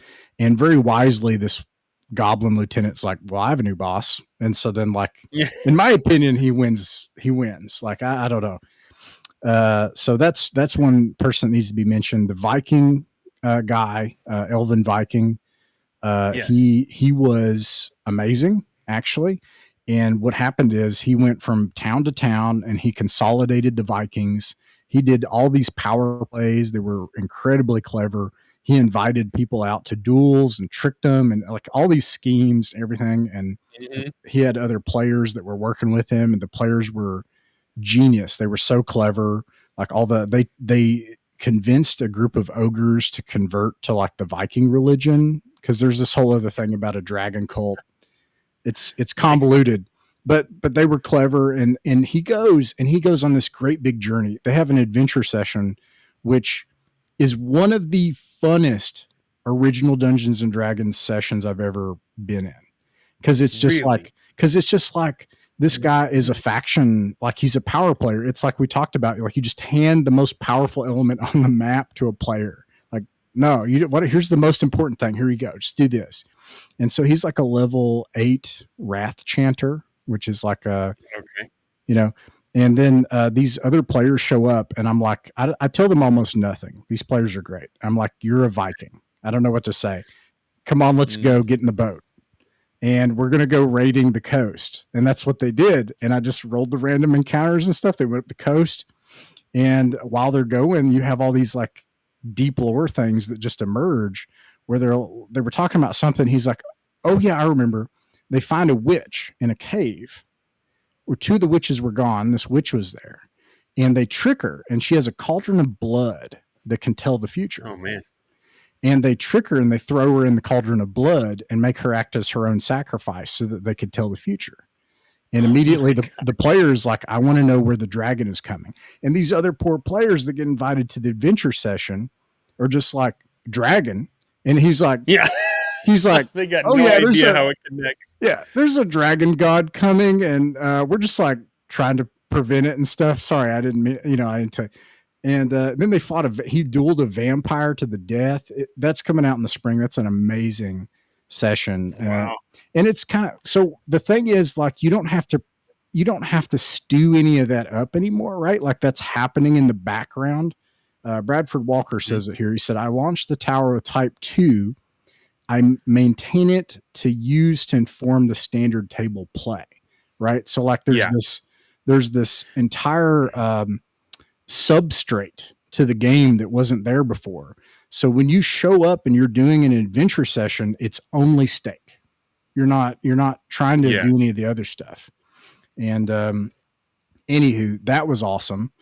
And very wisely, this goblin lieutenant's like, well, I have a new boss. And so then like, in my opinion, he wins. Like, I don't know. So that's one person that needs to be mentioned. The Viking guy, Elven Viking. He was amazing, actually. And what happened is he went from town to town, and he consolidated the Vikings. He did all these power plays. They were incredibly clever. He invited people out to duels and tricked them, and like all these schemes and everything. And he had other players that were working with him, and the players were genius. They were so clever. Like they convinced a group of ogres to convert to like the Viking religion, because there's this whole other thing about a dragon cult. It's convoluted, but they were clever. And he goes on this great big journey. They have an adventure session, which is one of the funnest original Dungeons and Dragons sessions I've ever been in. Cause it's just like this guy is a faction, like he's a power player. It's like we talked about, like you just hand the most powerful element on the map to a player. Like, no, here's the most important thing. Here you go. Just do this. And so he's like a level 8 Wrath Chanter, which is like you know, and then these other players show up, and I'm like, I tell them almost nothing. These players are great. I'm like, you're a Viking. I don't know what to say. Come on, let's go get in the boat. And we're going to go raiding the coast. And that's what they did. And I just rolled the random encounters and stuff. They went up the coast. And while they're going, you have all these like deep lore things that just emerge where they were talking about something. He's like, oh yeah, I remember. They find a witch in a cave where 2 of the witches were gone. This witch was there, and they trick her, and she has a cauldron of blood that can tell the future. Oh man. And they trick her, and they throw her in the cauldron of blood and make her act as her own sacrifice so that they could tell the future. And immediately the player's like, I want to know where the dragon is coming. And these other poor players that get invited to the adventure session are just like, dragon. And he's like, he's like, they got no idea how it connects. Yeah, there's a dragon god coming, and we're just like trying to prevent it and stuff. Sorry, I didn't mean, I didn't tell. And then they he dueled a vampire to the death. That's coming out in the spring. That's an amazing session. Wow. And it's kind of, so the thing is, like, you don't have to you don't have to stew any of that up anymore, right? Like that's happening in the background. Bradford Walker says it here. He said, I launched the tower with type 2. I maintain it to use to inform the standard table play, right? So like there's this entire substrate to the game that wasn't there before. So when you show up and you're doing an adventure session, it's only stake. You're not trying to do any of the other stuff. And anywho, that was awesome.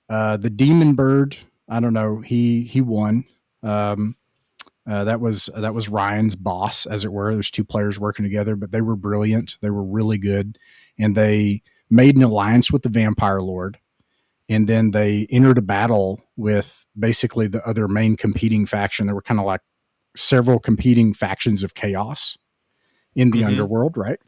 The Demon Bird, I don't know, he won. That was Ryan's boss, as it were. There's two players working together, but they were brilliant. They were really good, and they made an alliance with the Vampire Lord, and then they entered a battle with basically the other main competing faction. There were kind of like several competing factions of chaos in the underworld, right?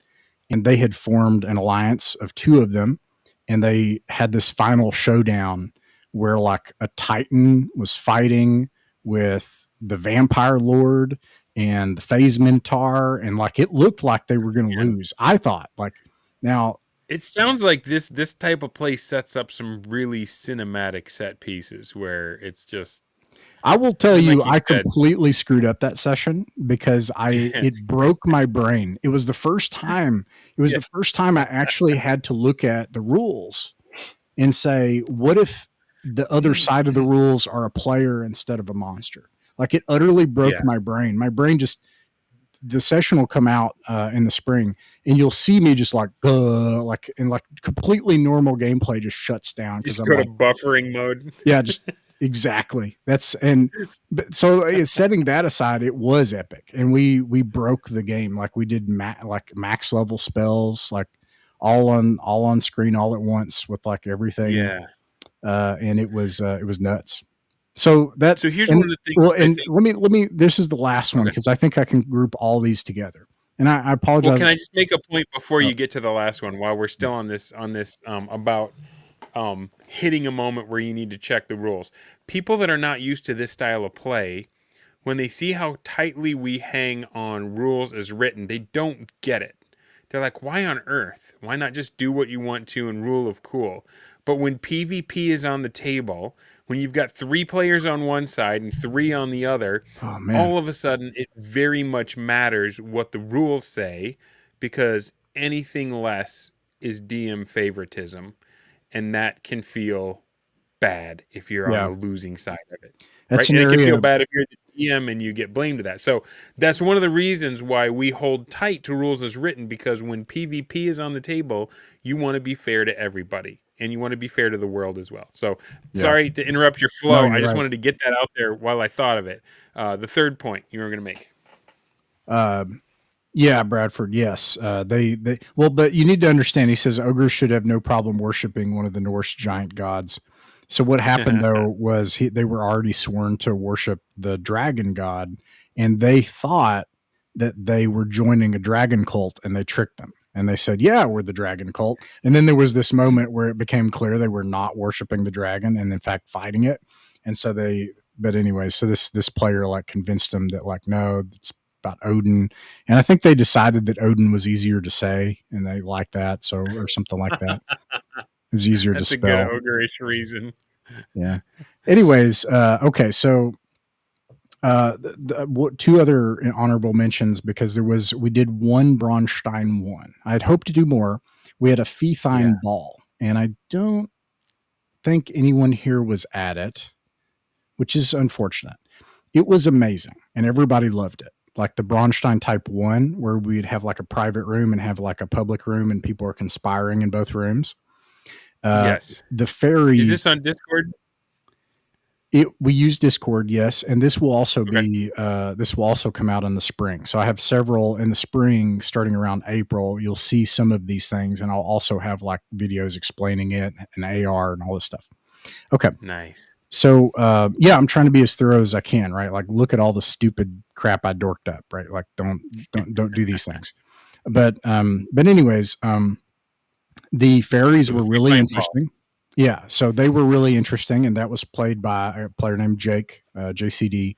And they had formed an alliance of two of them, and they had this final showdown where like a Titan was fighting with the Vampire Lord and the Phase Minotaur, and like it looked like they were going to lose. I thought, like, now it sounds like this type of play sets up some really cinematic set pieces where it's just. I will tell you, I completely screwed up that session because it broke my brain. It was the first time. It was the first time I actually had to look at the rules and say, what if the other side of the rules are a player instead of a monster? Like it utterly broke my brain. My brain just, the session will come out in the spring and you'll see me just like in like completely normal gameplay just shuts down. Just go to buffering mode. Yeah, just exactly. So setting that aside, it was epic. And we broke the game. Like we did max level spells, like all on screen all at once with like everything. Yeah. And it was nuts. So here's one of the things. Well, and let me. This is the last one because I think I can group all these together. And I apologize. Well, can I just make a point before you get to the last one? While we're still on this about hitting a moment where you need to check the rules. People that are not used to this style of play, when they see how tightly we hang on rules as written, they don't get it. They're like, why on earth? Why not just do what you want to and rule of cool? But when PvP is on the table, when you've got 3 players on one side and 3 on the other, all of a sudden it very much matters what the rules say, because anything less is DM favoritism, and that can feel bad if you're on the losing side of it. That's right? And it can feel bad if you're the DM and you get blamed for that. So that's one of the reasons why we hold tight to rules as written, because when PvP is on the table, you want to be fair to everybody. And you want to be fair to the world as well. So sorry to interrupt your flow. I just wanted to get that out there while I thought of it. The third point you were going to make. Yeah, Bradford. Yes. But you need to understand, he says ogres should have no problem worshiping one of the Norse giant gods. So what happened though was they were already sworn to worship the dragon god, and they thought that they were joining a dragon cult, and they tricked them. And they said, yeah, we're the dragon cult. And then there was this moment where it became clear they were not worshiping the dragon and in fact fighting it. And so but anyway, so this player like convinced them that like, no, it's about Odin. And I think they decided that Odin was easier to say and they liked that. So, or something like that. It was easier to spell. That's a good ogreish reason. Yeah. Anyways. Okay. So, two other honorable mentions, because we did one Braunstein one. I'd hoped to do more. We had a Feethine ball, and I don't think anyone here was at it, which is unfortunate. It was amazing, and everybody loved it. Like the Braunstein type 1, where we'd have like a private room and have like a public room, and people are conspiring in both rooms. Yes. The fairy. Is this on Discord? We use Discord, yes, and this will also be this will also come out in the spring. So I have several in the spring, starting around April. You'll see some of these things, and I'll also have like videos explaining it and AR and all this stuff. Okay, nice. So I'm trying to be as thorough as I can, right? Like look at all the stupid crap I dorked up, right? Like don't do these things. But anyways, the fairies were really interesting. Yeah, so they were really interesting, and that was played by a player named Jake, JCD,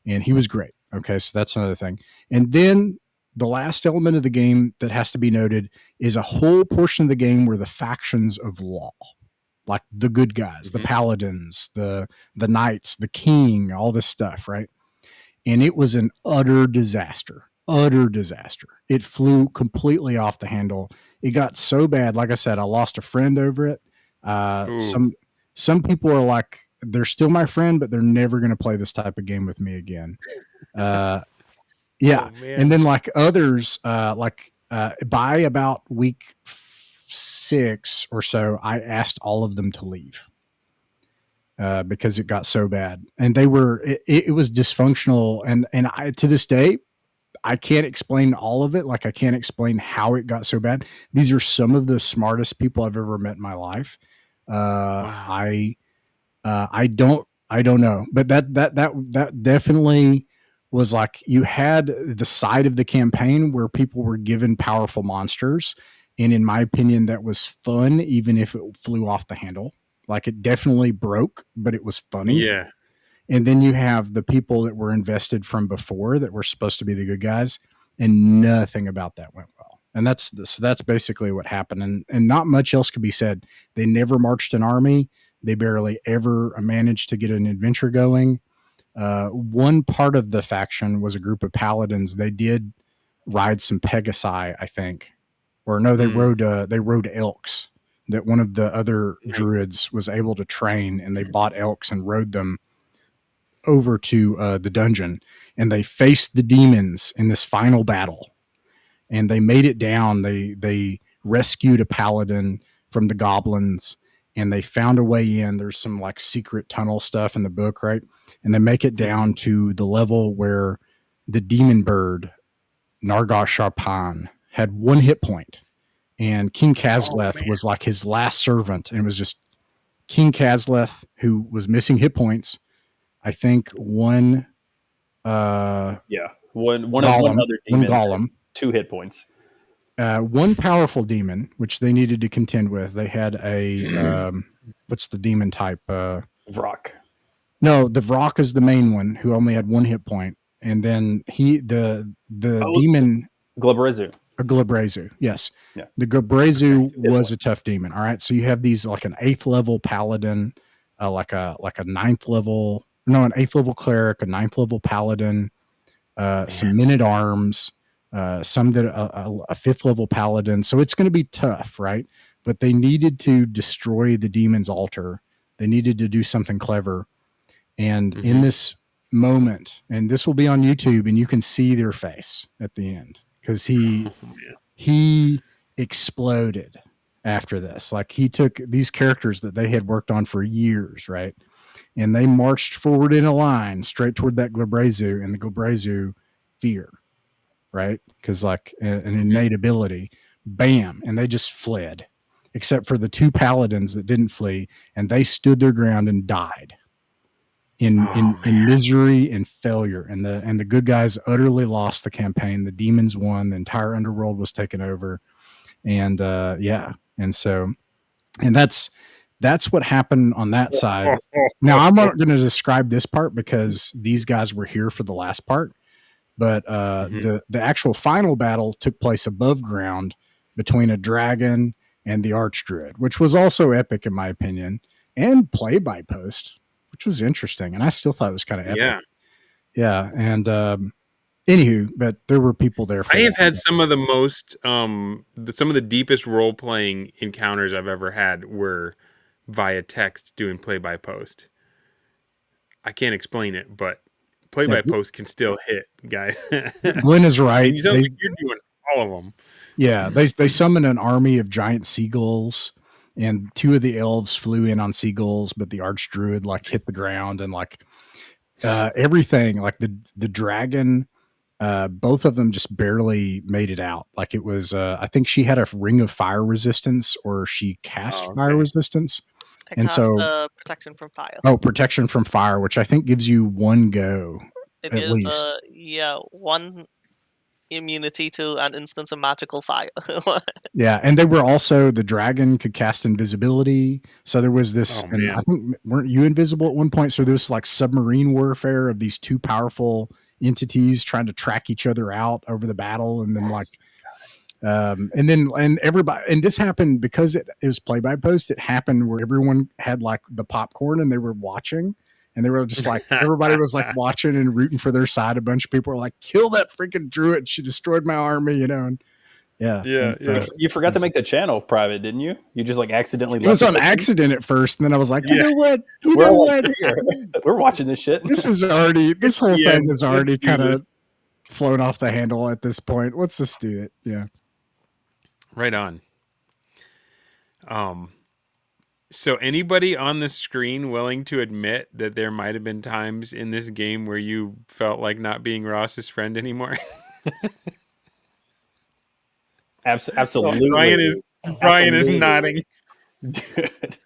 and he was great. Okay, so that's another thing. And then the last element of the game that has to be noted is a whole portion of the game where the factions of law, like the good guys, the paladins, the knights, the king, all this stuff, right? And it was an utter disaster. It flew completely off the handle. It got so bad. Like I said, I lost a friend over it. Some people are like, they're still my friend, but they're never going to play this type of game with me again. Yeah. And then like others, by about week 6 or so, I asked all of them to leave. Because it got so bad, and it was dysfunctional, and I, to this day, I can't explain all of it. Like, I can't explain how it got so bad. These are some of the smartest people I've ever met in my life. Wow. I don't know, but that definitely was like, you had the side of the campaign where people were given powerful monsters, and in my opinion, that was fun, even if it flew off the handle. Like, it definitely broke, but it was funny. Yeah. And then you have the people that were invested from before that were supposed to be the good guys, and nothing about that went well. And that's basically what happened. And not much else could be said. They never marched an army. They barely ever managed to get an adventure going. One part of the faction was a group of paladins. They did ride some Pegasi, I think, or no, they rode elks that one of the other druids was able to train, and they bought elks and rode them over to the dungeon, and they faced the demons in this final battle, and they made it down. They rescued a paladin from the goblins, and they found a way in. There's some like secret tunnel stuff in the book, right? And they make it down to the level where the demon bird Nargash Sharpan had 1 hit point. And King Kazleth was like his last servant, and it was just King Kazleth who was missing hit points. I think one other demon, 2 hit points. One powerful demon, which they needed to contend with. They had a what's the demon type? Vrock. No, the Vrock is the main one who only had 1 hit point, and then the demon Glabrezu. A Glabrezu, yes. Yeah. The Glabrezu was a tough demon. All right, so you have these like an 8th level paladin, like a 9th level, no, an 8th level cleric, a 9th level paladin, some men at arms, some that a 5th level paladin. So it's going to be tough, right? But they needed to destroy the demon's altar. They needed to do something clever, and in this moment, and this will be on YouTube, and you can see their face at the end. Because he exploded after this. Like, he took these characters that they had worked on for years, right? And they marched forward in a line straight toward that Glabrezu, and the Glabrezu fear, right? Because like an innate ability, bam, and they just fled. Except for the 2 paladins that didn't flee, and they stood their ground and died. In misery and failure, and the good guys utterly lost the campaign. The demons won. The entire underworld was taken over, and and that's what happened on that side. Now, I'm not going to describe this part because these guys were here for the last part, but the actual final battle took place above ground between a dragon and the archdruid, which was also epic in my opinion, and play by post, which was interesting, and I still thought it was kind of epic. Yeah, and anywho, but there were people there. I have had some of the most, some of the deepest role playing encounters I've ever had were via text doing play by post. I can't explain it, but play by post can still hit, guys. Glenn is right. You sound like you're doing all of them. Yeah, they summoned an army of giant seagulls. And 2 of the elves flew in on seagulls, but the archdruid like hit the ground, and like everything, like the dragon, both of them just barely made it out. Like, it was, I think she had a ring of fire resistance, or she cast fire resistance. So protection from fire. Oh, protection from fire, which I think gives you 1 go. It gives least. 1 immunity to an instance of magical fire. Yeah, and they were also, the dragon could cast invisibility. So there was this, and I think, weren't you invisible at one point? So there was like submarine warfare of these 2 powerful entities trying to track each other out over the battle, and then like and everybody, and this happened because it was play by post. It happened where everyone had like the popcorn and they were watching, and they were just like everybody was like watching and rooting for their side. A bunch of people were like, "Kill that freaking druid! She destroyed my army," you know. And, yeah. You forgot to make the channel private, didn't you? You just like accidentally. It was on accident at first, and then I was like, you know what? We're watching this shit. This whole thing is already kind of flown off the handle at this point. Let's just do it. Yeah. Right on. So anybody on the screen willing to admit that there might have been times in this game where you felt like not being Ross's friend anymore? Absolutely. Brian is nodding. Dude.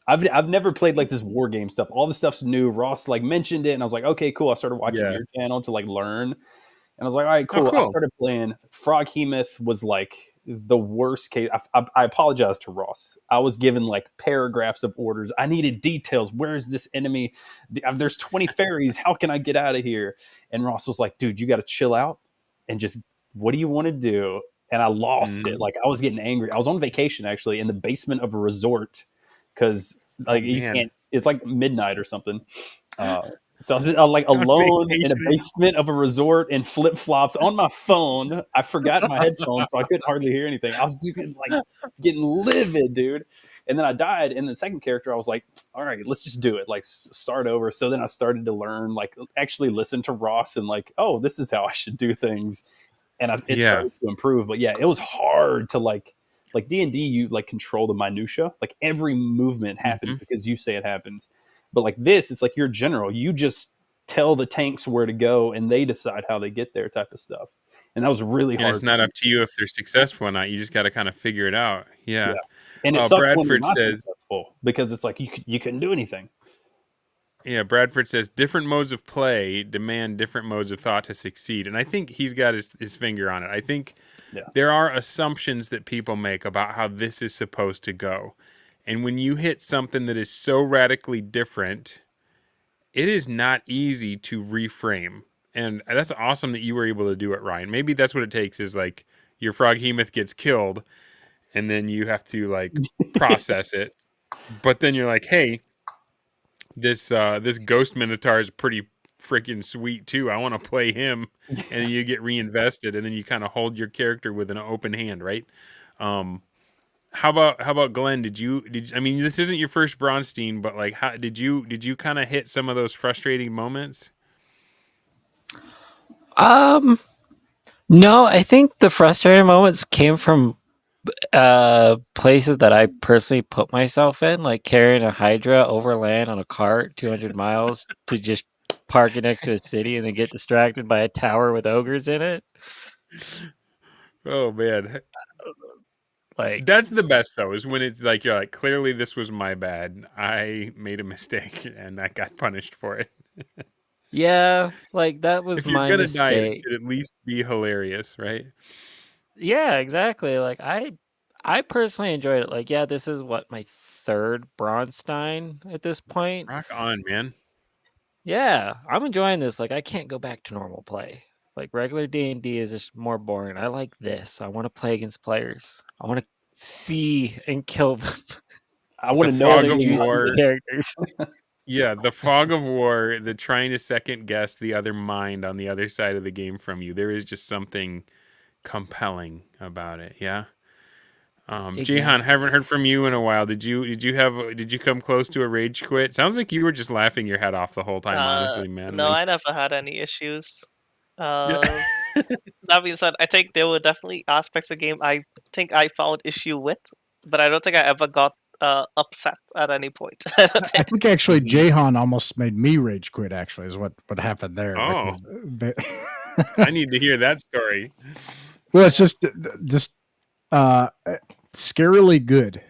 I've never played like this war game stuff. All the stuff's new. Ross like mentioned it, and I was like, okay, cool. I started watching your channel to like learn, and I was like, all right, cool. I started playing. Froghemoth was like the worst case. I apologize to Ross. I was given like paragraphs of orders. I needed details. Where is this enemy? There's 20 fairies. How can I get out of here? And Ross was like, dude, you got to chill out and just, what do you want to do? And I lost it. Like I was getting angry. I was on vacation actually in the basement of a resort because like you can't. It's like midnight or something. So I was like alone in a basement of a resort in flip flops on my phone. I forgot my headphones, so I couldn't hardly hear anything. I was just getting livid, dude. And then I died. And the second character, I was like, all right, let's just do it. Like start over. So then I started to learn, like actually listen to Ross and like, oh, this is how I should do things. And it started to improve. But yeah, it was hard to like D&D, you like control the minutia. Like every movement happens because you say it happens. But like this, it's like you're general. You just tell the tanks where to go and they decide how they get there type of stuff. And that was really hard. It's not up to you if they're successful or not. You just got to kind of figure it out. Yeah. And it sucks when you're not successful because it's like you couldn't do anything. Yeah, Bradford says different modes of play demand different modes of thought to succeed. And I think he's got his finger on it. I think there are assumptions that people make about how this is supposed to go. And when you hit something that is so radically different, it is not easy to reframe. And that's awesome that you were able to do it, Ryan. Maybe that's what it takes is like your Froghemoth gets killed and then you have to like process it. But then you're like, hey, this Ghost Minotaur is pretty freaking sweet too. I want to play him. And then you get reinvested and then you kind of hold your character with an open hand, right? How about Glenn? Did you? I mean, this isn't your first BrawnSteen, but like, how did you kind of hit some of those frustrating moments? No, I think the frustrating moments came from places that I personally put myself in, like carrying a Hydra overland on a cart 200 miles to just park it next to a city and then get distracted by a tower with ogres in it. Oh man. Like that's the best though, is when it's like you're like, clearly this was my bad. I made a mistake and I got punished for it. Yeah, like that was my mistake. Die, it should at least be hilarious, right? Yeah, exactly. Like I personally enjoyed it. Like, yeah, this is what my third Braunstein at this point. Rock on, man. Yeah, I'm enjoying this. Like, I can't go back to normal play. Like regular D&D is just more boring. I like this. I want to play against players. I want to see and kill them. I want to know the characters. Yeah, the fog of war, the trying to second guess the other mind on the other side of the game from you. There is just something compelling about it. Yeah. Exactly. Jehan, haven't heard from you in a while. Did you come close to a rage quit? Sounds like you were just laughing your head off the whole time, honestly, man. No, I never had any issues. That being said, I think there were definitely aspects of the game I think I found issue with, but I don't think I ever got upset at any point. I think actually Jehan almost made me rage quit, actually, is what happened there. Oh. I need to hear that story. Well, it's just scarily good.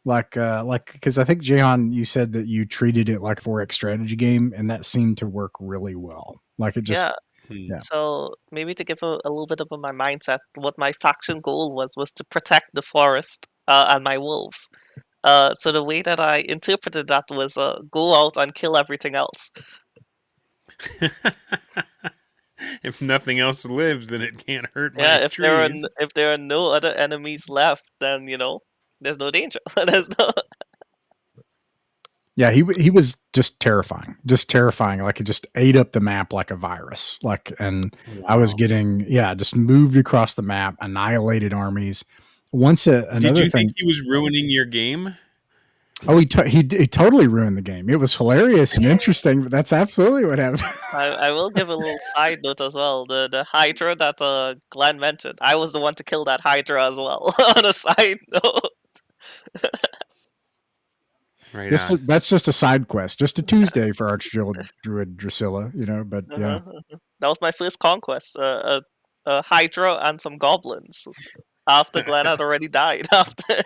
Like, because I think Jehan, you said that you treated it like a 4X strategy game, and that seemed to work really well. Like it just, yeah. So maybe to give a little bit of my mindset, what my faction goal was to protect the forest and my wolves. So the way that I interpreted that was go out and kill everything else. If nothing else lives, then it can't hurt my Yeah, trees. if there are no other enemies left, then there's no danger. There's no. Yeah, he was just terrifying. Like it just ate up the map like a virus. And I was getting just moved across the map, annihilated armies. Did you think he was ruining your game? Oh, he totally ruined the game. It was hilarious and interesting, but that's absolutely what happened. I will give a little side note as well. The Hydra that Glenn mentioned, I was the one to kill that Hydra as well. On a side note. Right. That's just a side quest, just a Tuesday for Archdruid Drusilla, But yeah, that was my first conquest. A Hydra and some goblins. After Glenn had already died. After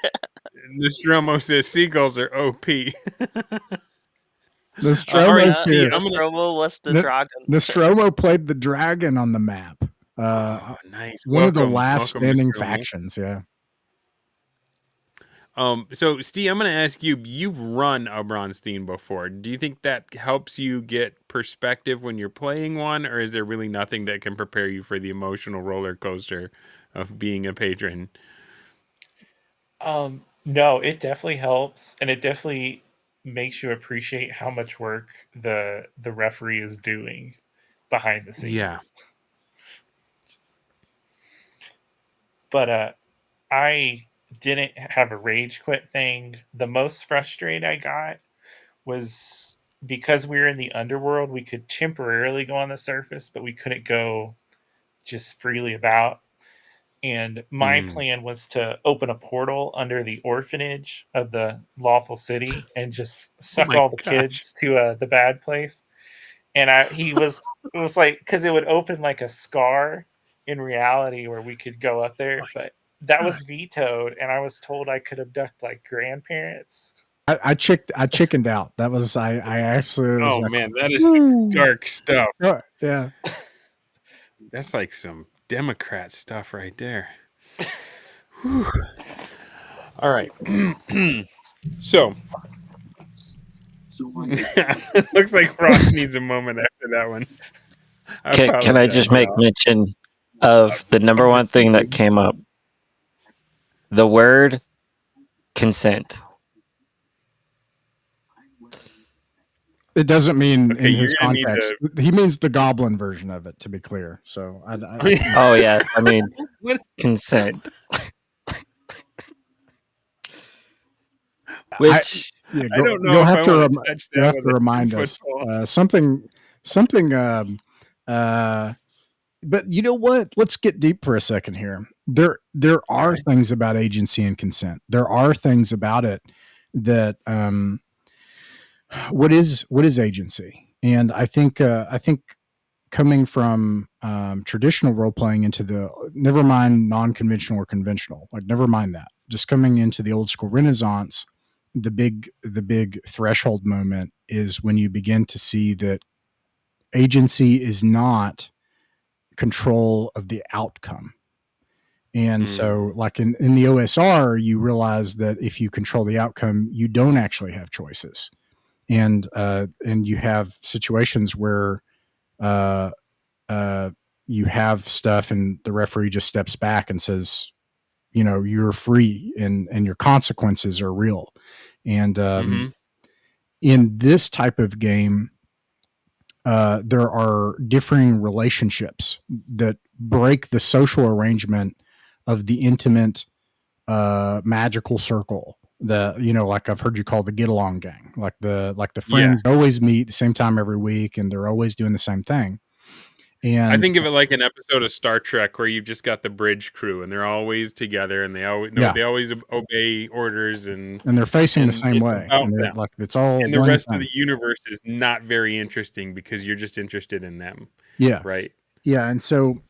Nostromo says seagulls are OP. Nostromo was the dragon. Nostromo played the dragon on the map. Nice. One of the last standing factions. Yeah. So Steve, I'm going to ask you. You've run a BrawnSteen before. Do you think that helps you get perspective when you're playing one, or is there really nothing that can prepare you for the emotional roller coaster of being a patron? No, it definitely helps, and it definitely makes you appreciate how much work the referee is doing behind the scenes. Yeah. But I didn't have a rage quit thing. The most frustrated I got was because we were in the underworld, we could temporarily go on the surface, but we couldn't go just freely about. And my plan was to open a portal under the orphanage of the lawful city and just suck all the kids to the bad place. And it was like, because it would open like a scar in reality where we could go up there, but that was vetoed, and I was told I could abduct like grandparents. I chickened out. That was I absolutely. Oh man, that is some dark stuff. Yeah, that's like some Democrat stuff right there. All right. So looks like Ross needs a moment after that one. Can I just make mention of the number one thing that came up? The word consent. It doesn't mean in his context. He means the goblin version of it, to be clear. So, oh yeah, I mean consent. Which I don't know. You'll have to remind us something. But you know what? Let's get deep for a second here. There are things about agency and consent. There are things about it that what is agency? And I think coming from traditional role playing into the never mind non-conventional or conventional, like never mind that, just coming into the old school Renaissance, the big threshold moment is when you begin to see that agency is not control of the outcome. And so like in the OSR, you realize that if you control the outcome, you don't actually have choices. And you have situations where you have stuff and the referee just steps back and says, you're free and your consequences are real. And in this type of game, there are differing relationships that break the social arrangement of the intimate magical circle. Like I've heard you call the get along gang, like the friends always meet the same time every week and they're always doing the same thing. And I think of it like an episode of Star Trek where you've just got the bridge crew and they're always together and they always obey orders and they're facing the same way. And like it's all. And the rest of the universe is not very interesting because you're just interested in them. Yeah. Right. Yeah. And so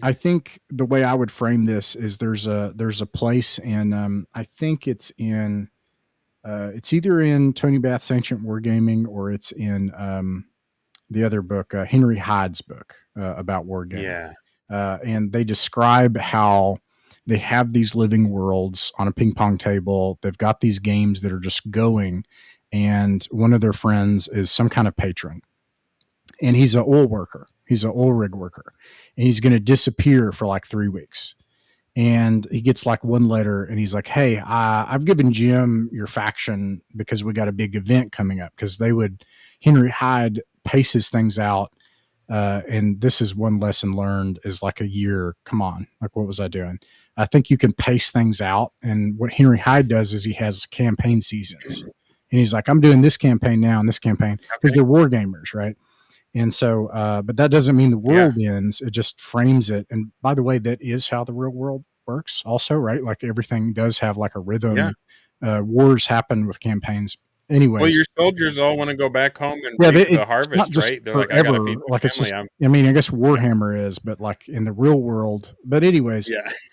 I think the way I would frame this is there's a place, and I think it's in it's either in Tony Bath's Ancient Wargaming or it's in the other book, Henry Hyde's book about wargaming. Yeah. And they describe how they have these living worlds on a ping pong table. They've got these games that are just going, and one of their friends is some kind of patron, and he's an oil worker. He's an oil rig worker, and he's going to disappear for like 3 weeks. And he gets like one letter, and he's like, "Hey, I've given Jim your faction because we got a big event coming up." Because Henry Hyde paces things out, and this is one lesson learned: is like a year. Come on, like what was I doing? I think you can pace things out, and what Henry Hyde does is he has campaign seasons, and he's like, "I'm doing this campaign now and this campaign," because they're war gamers, right? And so, but that doesn't mean the world ends. It just frames it. And by the way, that is how the real world works also, right? Like everything does have like a rhythm. Wars happen with campaigns. Anyways. Well, your soldiers all want to go back home and reap the harvest, right? They're like, I got to feed my family. I guess Warhammer is, but like in the real world. But anyways,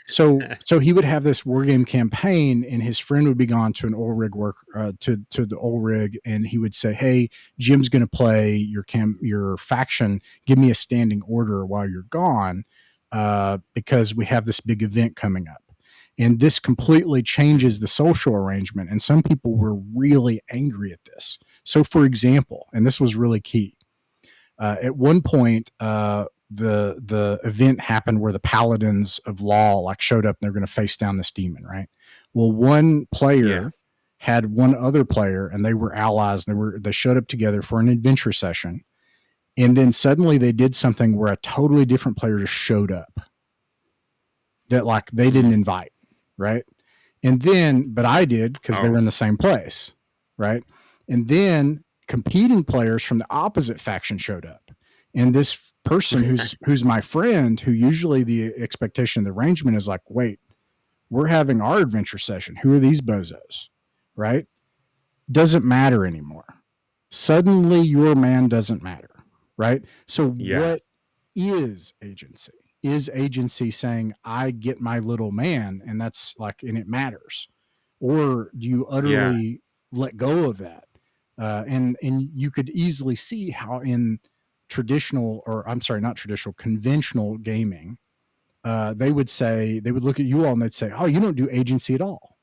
so he would have this war game campaign, and his friend would be gone to an oil rig to the oil rig, and he would say, "Hey, Jim's going to play your faction. Give me a standing order while you're gone, because we have this big event coming up." And this completely changes the social arrangement. And some people were really angry at this. So, for example, and this was really key, at one point, the event happened where the paladins of law like showed up and they're going to face down this demon, right? Well, one player had one other player, and they were allies. They showed up together for an adventure session, and then suddenly they did something where a totally different player just showed up that like they didn't invite. Right. And then, but I did because they were in the same place. Right. And then competing players from the opposite faction showed up. And this person who's my friend, who usually the expectation of the arrangement is like, wait, we're having our adventure session. Who are these bozos? Right. Doesn't matter anymore. Suddenly your man doesn't matter. Right. So what is agency? Is agency saying I get my little man, and that's like, and it matters, or do you utterly let go of that? And you could easily see how in conventional gaming, they would look at you all and they'd say, "Oh, you don't do agency at all."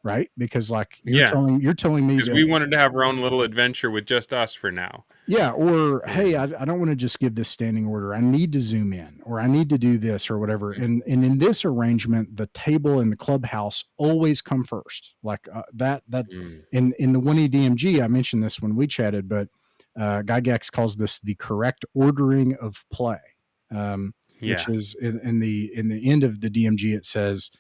Right? Because like you're telling me because we wanted to have our own little adventure with just us for now. Yeah, or hey, I don't want to just give this standing order. I need to zoom in, or I need to do this, or whatever. And in this arrangement, the table and the clubhouse always come first. Like that. In the 1E DMG, I mentioned this when we chatted, but Gygax calls this the correct ordering of play, which is in the end of the DMG. It says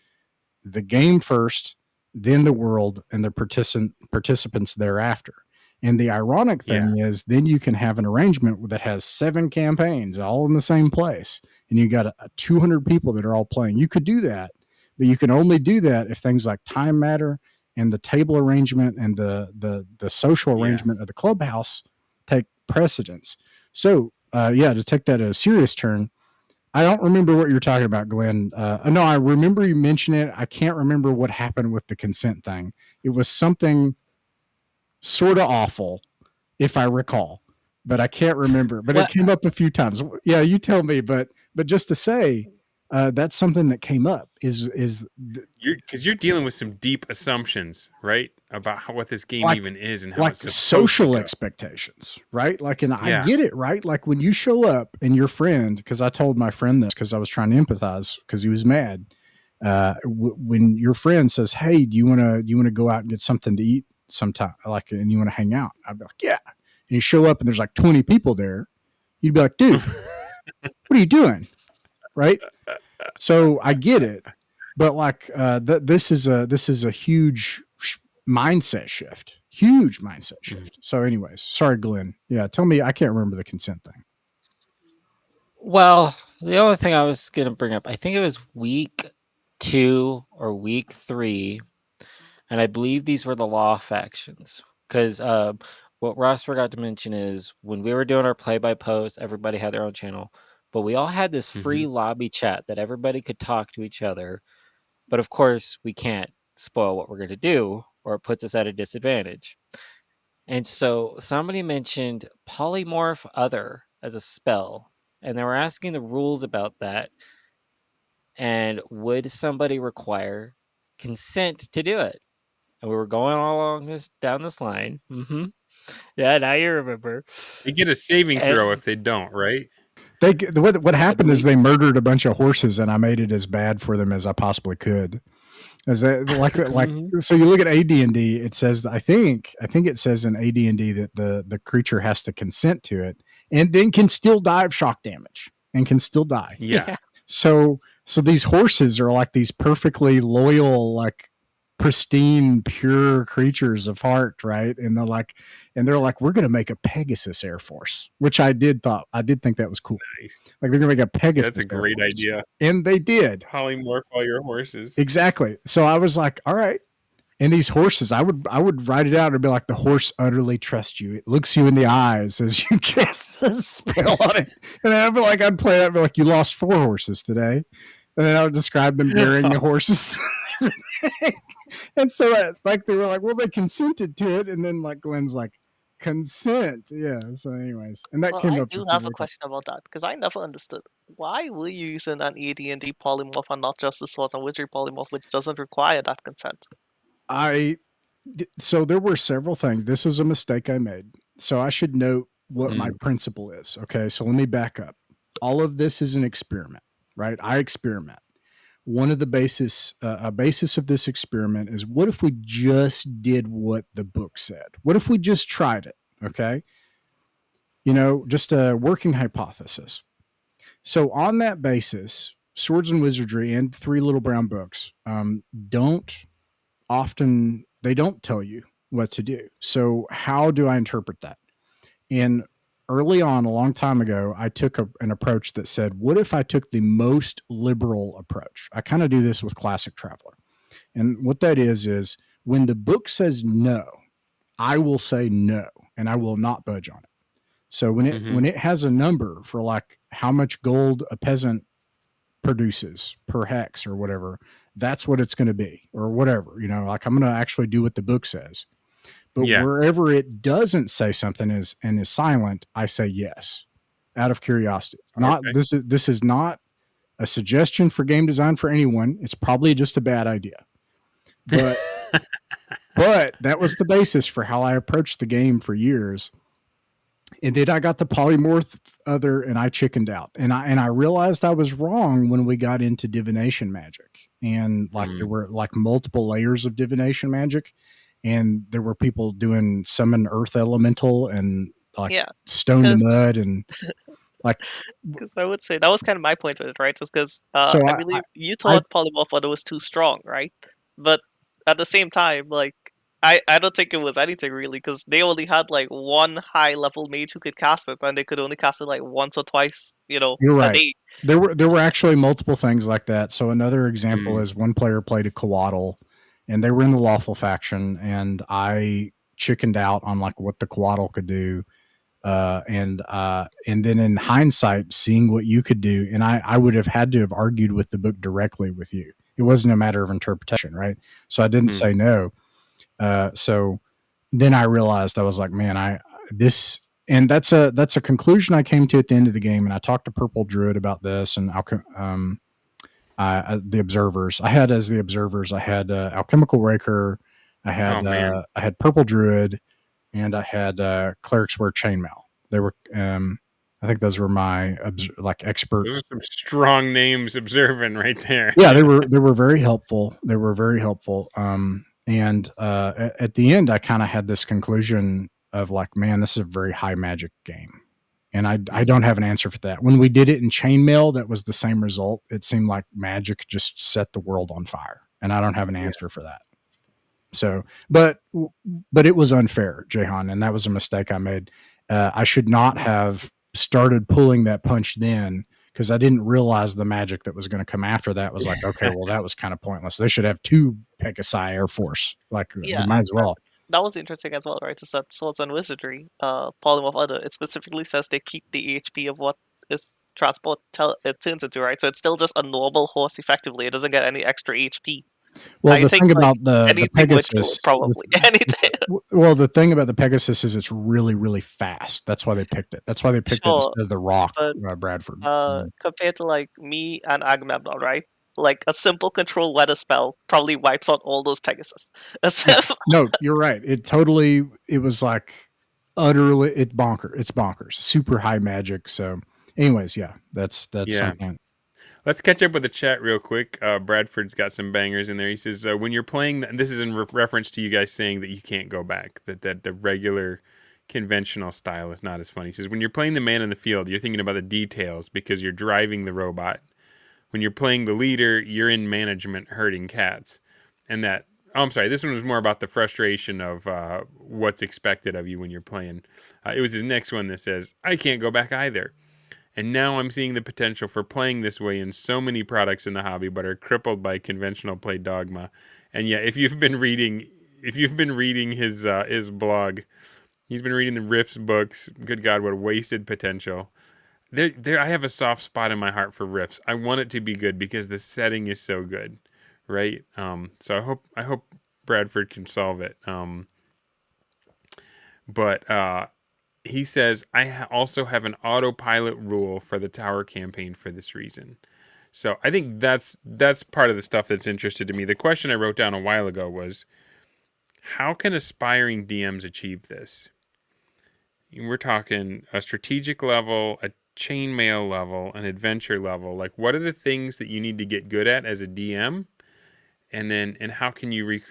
the game first, then the world, and the participants thereafter. And the ironic thing is then you can have an arrangement that has 7 campaigns all in the same place, and you got 200 people that are all playing. You could do that, but you can only do that if things like time matter and the table arrangement and the social arrangement of the clubhouse take precedence. So, to take that a serious turn, I don't remember what you're talking about, Glenn. No, I remember you mentioning it. I can't remember what happened with the consent thing. It was something sort of awful, if I recall, but I can't remember. But it came up a few times. Yeah, you tell me. But just to say, that's something that came up. Because you're dealing with some deep assumptions, right, about what this game even is and how like it's social expectations, right? Like, and I get it, right? Like when you show up and your friend, because I told my friend this because I was trying to empathize because he was mad. When your friend says, "Hey, do you want to go out and get something to eat sometime, like, and you want to hang out?" I'd be like, "Yeah." And you show up and there's like 20 people there. You'd be like, "Dude, what are you doing?" Right? So I get it, but like this is a huge mindset shift. Huge mindset shift. So, anyways, sorry, Glenn. Yeah, tell me. I can't remember the consent thing. Well, the only thing I was gonna bring up, I think it was week 2 or week 3. And I believe these were the law factions. Because what Ross forgot to mention is when we were doing our play-by-post, everybody had their own channel. But we all had this free lobby chat that everybody could talk to each other. But of course, we can't spoil what we're going to do, or it puts us at a disadvantage. And so somebody mentioned polymorph other as a spell. And they were asking the rules about that. And would somebody require consent to do it? And we were going all along down this line. Yeah, now you remember. They get a saving throw if they don't, right? What happened is believe they murdered a bunch of horses, and I made it as bad for them as I possibly could. Is that like so? You look at AD&D. It says I think it says in AD&D that the creature has to consent to it, and then can still die of shock damage, and can still die. Yeah. So these horses are like these perfectly loyal, like pristine, pure creatures of heart, right? And they're like, we're going to make a Pegasus Air Force, which I did think that was cool. Nice. Like they're going to make a Pegasus. That's a Air great Force. idea. And they did. Polymorph all your horses. Exactly. So I was like, all right. And these horses, I would write it out and be like, the horse utterly trusts you. It looks you in the eyes as you cast the spell on it. And then I'd play that and be like, you lost 4 horses today. And then I would describe them burying the horses. And so they were like, well, they consented to it. And then like Glenn's like, consent. Yeah. So anyways, and that came up. I do have a question about that because I never understood why were you using an AD&D polymorph and not just the Swords and Wizardry polymorph, which doesn't require that consent. So there were several things. This was a mistake I made. So I should note what my principle is. Okay. So let me back up. All of this is an experiment, right? I experiment. One of the basis of this experiment is, what if we just did what the book said? What if we just tried it? Okay. Just a working hypothesis. So on that basis, Swords and Wizardry and 3 Little Brown Books don't tell you what to do. So how do I interpret that? And early on, a long time ago, I took an approach that said, what if I took the most liberal approach? I kind of do this with Classic Traveler. And what that is when the book says no, I will say no, and I will not budge on it. So when it has a number for like how much gold a peasant produces per hex or whatever, that's what it's going to be, or whatever, like I'm going to actually do what the book says. But wherever it doesn't say something is silent, I say yes, out of curiosity. This is not a suggestion for game design for anyone. It's probably just a bad idea. But but that was the basis for how I approached the game for years. And then I got the polymorph and I chickened out. And I realized I was wrong when we got into divination magic. And like there were like multiple layers of divination magic. And there were people doing summon earth elemental and like stone to mud and like. Because I would say that was kind of my point with it, right? Just because I believe you thought polymorph was too strong, right? But at the same time, like I don't think it was anything really, because they only had like one high level mage who could cast it, and they could only cast it like once or twice, You're right. a day. There were actually multiple things like that. So another example is one player played a Coatl. And they were in the lawful faction, and I chickened out on like what the Coatl could do, and then in hindsight, seeing what you could do, and I would have had to have argued with the book directly with you. It wasn't a matter of interpretation, right? So I didn't say no. So then I realized, I was like, man, and that's a conclusion I came to at the end of the game, and I talked to Purple Druid about this, and the observers. I had Alchemical Raker, I had Purple Druid, and I had Cleric's Wear Chainmail. They were, I think those were my experts. Those are some strong names observing right there. Yeah, they were very helpful. And at the end, I kind of had this conclusion of like, man, this is a very high magic game. And I don't have an answer for that. When we did it in Chainmail, that was the same result. It seemed like magic just set the world on fire, and I don't have an answer for that. So, but it was unfair, Jehan, and that was a mistake I made. I should not have started pulling that punch then, because I didn't realize the magic that was going to come after that was like, okay, well, that was kind of pointless. They should have 2 Pegasi Air Force. Like, they might as well. That was interesting as well, right? It's that Swords and Wizardry, Polymorph Other, it specifically says they keep the HP of what is transport it turns into, right? So it's still just a normal horse effectively. It doesn't get any extra HP. Well, the thing about the Pegasus, probably anything. Well, the thing about the Pegasus is it's really, really fast. That's why they picked it. That's why they picked it instead of the Rock, Bradford. Compared to like me and Agamemnon, right? Like a simple control weather spell probably wipes out all those Pegasus. No, you're right. It was like utterly, it's bonkers. Super high magic. So anyways, yeah, that's Yeah. something. Let's catch up with the chat real quick. Bradford's got some bangers in there. He says, when you're playing, this is in reference to you guys saying that you can't go back, that the regular conventional style is not as fun. He says, when you're playing the man in the field, you're thinking about the details because you're driving the robot. When you're playing the leader, you're in management herding cats. And that, oh, I'm sorry, this one was more about the frustration of what's expected of you when you're playing. It was his next one that says, I can't go back either. And now I'm seeing the potential for playing this way in so many products in the hobby, but are crippled by conventional play dogma. And yeah, if you've been reading his blog, he's been reading the Riffs books. Good God, what a wasted potential. I have a soft spot in my heart for Riffs. I want it to be good because the setting is so good, right? So I hope Bradford can solve it. But he says, I also have an autopilot rule for the tower campaign for this reason. So I think that's part of the stuff that's interested to me. The question I wrote down a while ago was, how can aspiring DMs achieve this? We're talking a strategic level, a chainmail level, an adventure level. Like, what are the things that you need to get good at as a DM? And how can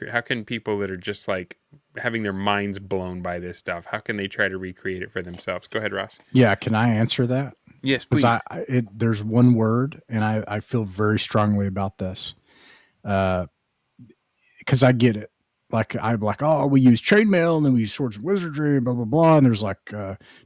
how can people that are just like having their minds blown by this stuff, how can they try to recreate it for themselves? Go ahead, Ross. Yeah, can I answer that? Yes, please. Because there's one word, and I feel very strongly about this. Because I get it. Like, I'm like, oh, we use chainmail, and then we use swords of wizardry, and blah, blah, blah. And there's like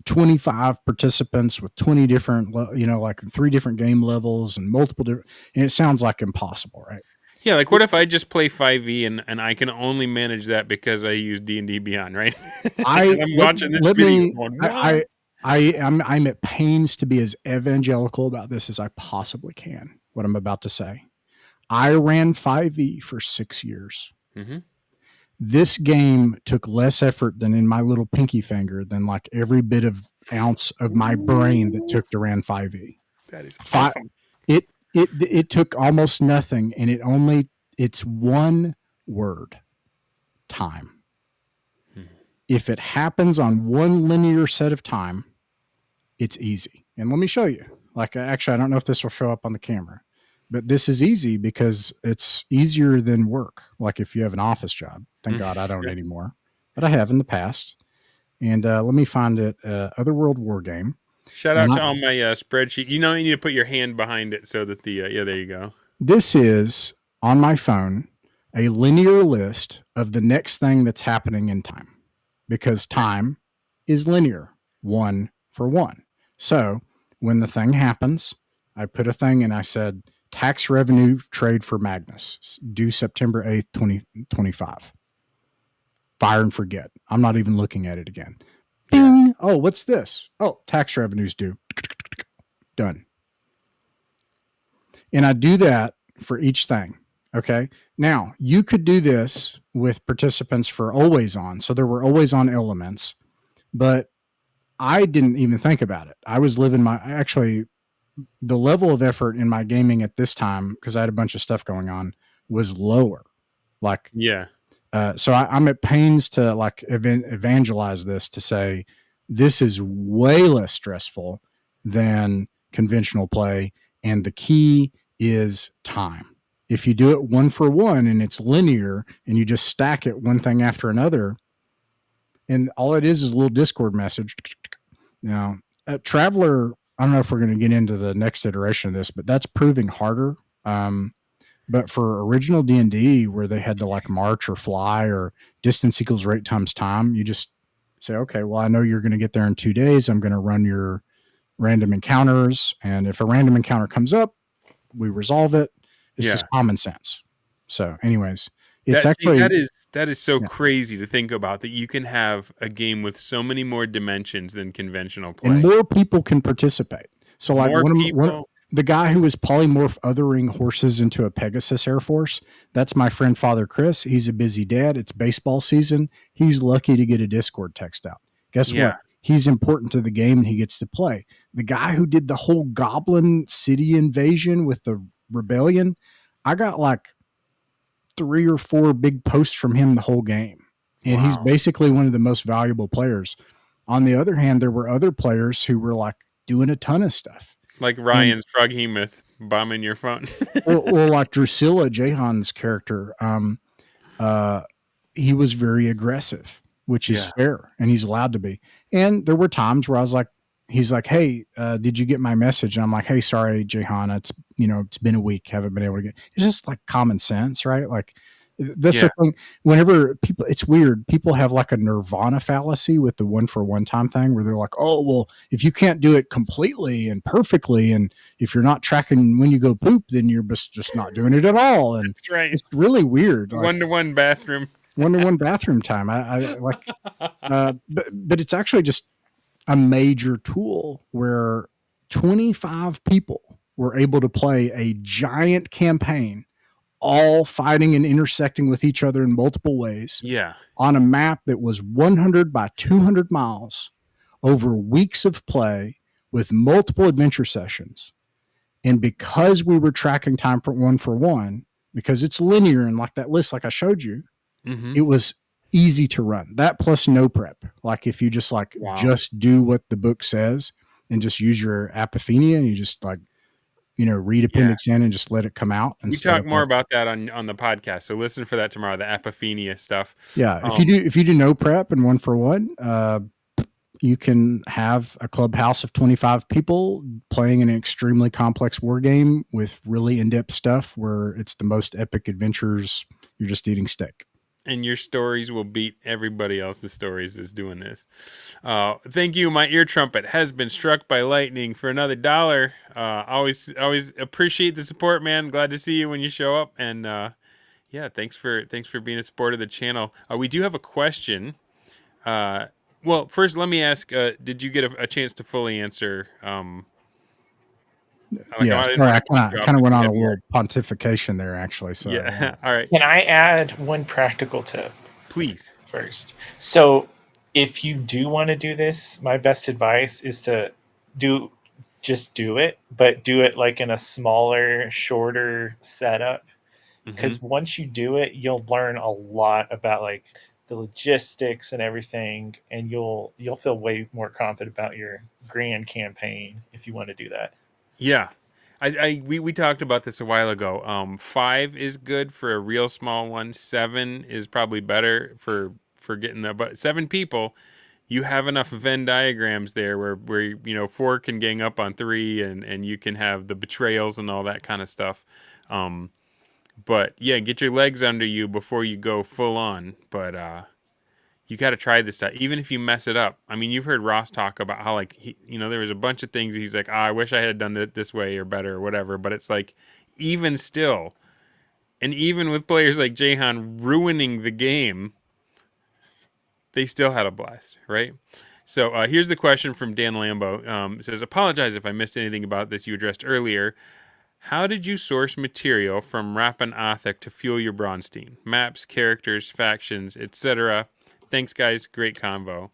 25 participants with 20 different, like 3 different game levels and multiple different, and it sounds like impossible, right? Yeah, like what if I just play 5e and I can only manage that because I use D&D Beyond, right? I'm watching this video going, I'm at pains to be as evangelical about this as I possibly can, what I'm about to say. I ran 5e for 6 years. Mm-hmm. This game took less effort than in my little pinky finger than like every bit of ounce of my brain that took to run 5e. That is awesome. It took almost nothing, and it's one word: time. If it happens on one linear set of time, it's easy. And let me show you. Like, actually, I don't know if this will show up on the camera, but this is easy because it's easier than work. Like if you have an office job. Thank God I don't anymore, but I have in the past. And let me find it. Otherworld Wargame. Shout out to on my spreadsheet. You need to put your hand behind it so that there you go. This is, on my phone, a linear list of the next thing that's happening in time, because time is linear, 1 for 1. So when the thing happens, I put a thing and I said, tax revenue trade for Magnus, due September 8th, 2025. Fire and forget. I'm not even looking at it again. Bing. Oh, what's this? Oh, tax revenues due. Done. And I do that for each thing. Okay. Now, you could do this with participants for always on. So there were always on elements, but I didn't even think about it. I was living the level of effort in my gaming at this time, because I had a bunch of stuff going on, was lower. Like, yeah. So I'm at pains to like evangelize this, to say this is way less stressful than conventional play. And the key is time. If you do it 1 for 1 and it's linear and you just stack it one thing after another, and all it is a little Discord message. Now, Traveler, I don't know if we're going to get into the next iteration of this, but that's proving harder. But for original D&D, where they had to like march or fly or distance equals rate times time, you just say, okay, well, I know you're going to get there in 2 days. I'm going to run your random encounters. And if a random encounter comes up, we resolve it. It's just common sense. So anyways, that is so crazy to think about, that you can have a game with so many more dimensions than conventional play. And more people can participate. So like the guy who was polymorph othering horses into a Pegasus Air Force, that's my friend Father Chris. He's a busy dad. It's baseball season. He's lucky to get a Discord text out. Guess what? He's important to the game and he gets to play. The guy who did the whole Goblin City invasion with the rebellion, I got like 3 or 4 big posts from him the whole game. And he's basically one of the most valuable players. On the other hand, there were other players who were like doing a ton of stuff. Like Ryan's Froghemoth bombing your phone. or like Drusilla, Jahan's character, he was very aggressive, which is fair, and he's allowed to be. And there were times where I was like, he's like, hey, did you get my message? And I'm like, hey, sorry, Jahan, it's been a week, haven't been able to get. It's just like common sense, right? Like that's the thing. Whenever people, it's weird. People have like a nirvana fallacy with the 1 time thing, where they're like, oh, well, if you can't do it completely and perfectly, and if you're not tracking when you go poop, then you're just not doing it at all. And that's right. It's really weird. Like, 1-to-1 bathroom. 1-to-1 bathroom time. I like, but it's actually just a major tool where 25 people were able to play a giant campaign, all fighting and intersecting with each other in multiple ways. Yeah. On a map that was 100 by 200 miles over weeks of play with multiple adventure sessions. And because we were tracking time for one, because it's linear and like that list, like I showed you, it was easy to run. That plus no prep. Like if you just just do what the book says and just use your apophenia, and you just like, read Appendix N and just let it come out. And we talk more about that on the podcast. So listen for that tomorrow, the apophenia stuff. Yeah. If you do no prep and 1-for-1, you can have a clubhouse of 25 people playing an extremely complex war game with really in-depth stuff where it's the most epic adventures. You're just eating steak. And your stories will beat everybody else's stories that's doing this. Thank you. My ear trumpet has been struck by lightning for another $1. Always appreciate the support, man. Glad to see you when you show up. And thanks for being a support of the channel. We do have a question. Well, first let me ask, did you get a chance to fully answer? I kind of went on a little pontification there, actually. So all right. Can I add one practical tip? Please. First. So if you do want to do this, my best advice is to do it, but do it like in a smaller, shorter setup. Because once you do it, you'll learn a lot about like the logistics and everything, and you'll feel way more confident about your grand campaign if you want to do that. Yeah. We talked about this a while ago. 5 is good for a real small one. 7 is probably better for getting there. But 7 people, you have enough Venn diagrams there where 4 can gang up on 3, and you can have the betrayals and all that kind of stuff. But yeah, get your legs under you before you go full on. But you got to try this stuff, even if you mess it up. I mean, you've heard Ross talk about how there was a bunch of things he's like, I wish I had done it this way or better or whatever. But it's like, even still, and even with players like Jahan ruining the game, they still had a blast, right? So here's the question from Dan Lambo. It says, apologize if I missed anything about this you addressed earlier. How did you source material from Rappan Athuk to fuel your BrawnSteen? Maps, characters, factions, etc. Thanks, guys. Great convo.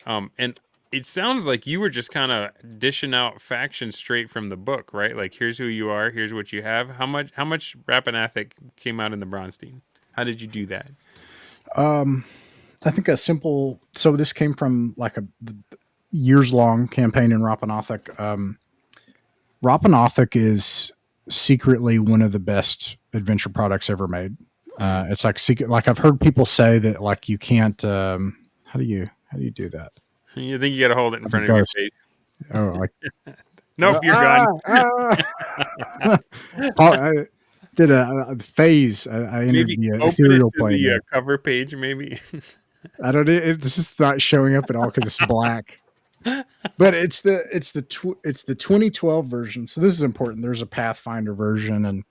And it sounds like you were just kind of dishing out factions straight from the book, right? Like, here's who you are, here's what you have. How much Rappan Athuk came out in the BrawnSteen? How did you do that? I think so this came from like a years-long campaign in Rappan Athuk. Rappan Athuk is secretly one of the best adventure products ever made. It's like secret. Like I've heard people say that like you can't. How do you do that? You think you got to hold it in front of your face? Oh, like nope, you're gone. I did a phase. I entered Maybe the open ethereal it to plane. the cover page, maybe. I don't. It's just not showing up at all because it's black. But it's the 2012 version. So this is important. There's a Pathfinder version, and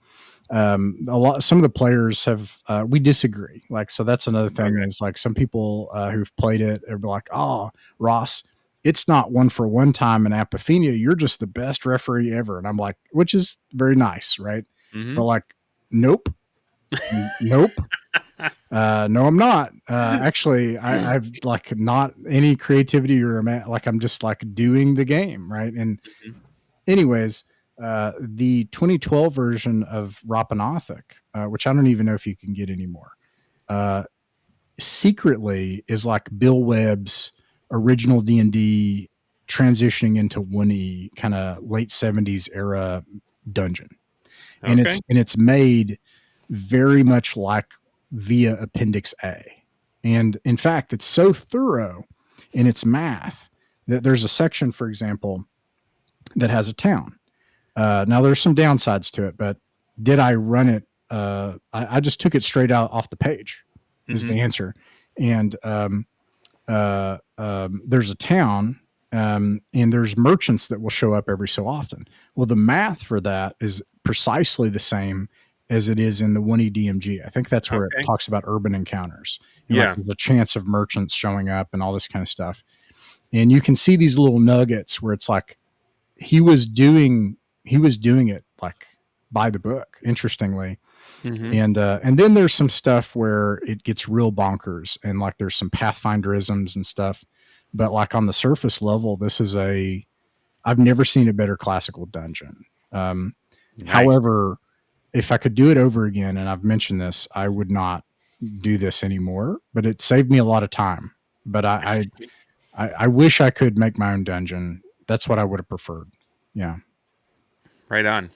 some of the players have we disagree. Like, so that's another thing. Is like some people who've played it are like, oh, Ross, it's not 1-for-1 time in Apophenia. You're just the best referee ever. And I'm like, which is very nice, right? But like, nope. Nope. No, I'm not. Actually, I've like not any creativity or like I'm just like doing the game, right? And anyways, the 2012 version of Rappan Athuk, which I don't even know if you can get anymore, secretly is like Bill Webb's original D&D transitioning into one kind of late 70s era dungeon. And it's made very much like via Appendix A. And in fact, it's so thorough in its math that there's a section, for example, that has a town. Now there's some downsides to it, but did I run it? I just took it straight out off the page is the answer. And there's a town, and there's merchants that will show up every so often. Well, the math for that is precisely the same as it is in the 1E DMG. I think that's where it talks about urban encounters. Like the chance of merchants showing up and all this kind of stuff. And you can see these little nuggets where it's like he was doing it like by the book, interestingly. And then there's some stuff where it gets real bonkers, and like there's some Pathfinderisms and stuff. But like on the surface level, this is I've never seen a better classical dungeon. However, if I could do it over again, and I've mentioned this, I would not do this anymore, but it saved me a lot of time. But I wish I could make my own dungeon. That's what I would have preferred. Yeah. Right on.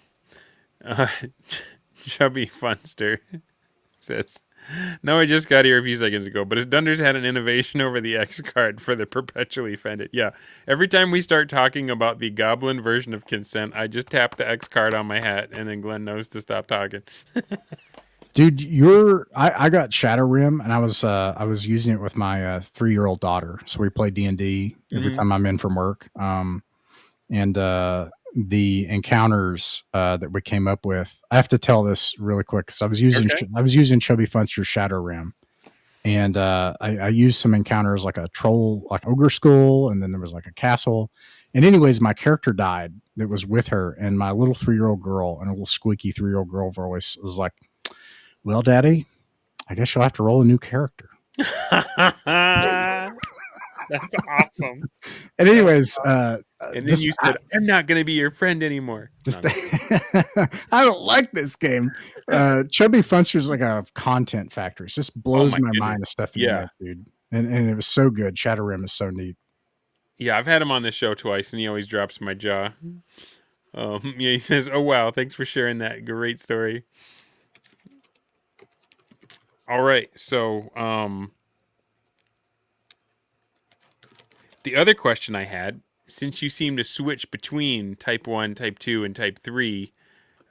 Chubby Funster says, no, I just got here a few seconds ago, but his Dunders had an innovation over the X card for the perpetually fended. Yeah. Every time we start talking about the goblin version of consent, I just tap the X card on my hat, and then Glenn knows to stop talking. Dude, I got Shadow Rim, and I was using it with my 3-year-old daughter. So we play D&D every time I'm in from work. And the encounters that we came up with, I have to tell this really quick because I was using Chubby Funster's Shadow Rim, and I used some encounters like a troll, like ogre skull, and then there was like a castle. And anyways, my character died that was with her, and my little 3-year-old girl, and a little squeaky 3-year-old girl voice was like, well, Daddy, I guess you'll have to roll a new character. That's awesome. And anyways, and then you said, I'm not going to be your friend anymore. I don't like this game. Chubby Funster's like a content factory. It just blows my mind, the stuff you make, dude. And it was so good. Shadow Rim is so neat. Yeah, I've had him on the show twice, and he always drops my jaw. He says, oh, wow, thanks for sharing that. Great story. All right, so the other question I had, since you seem to switch between type 1, type 2, and type 3,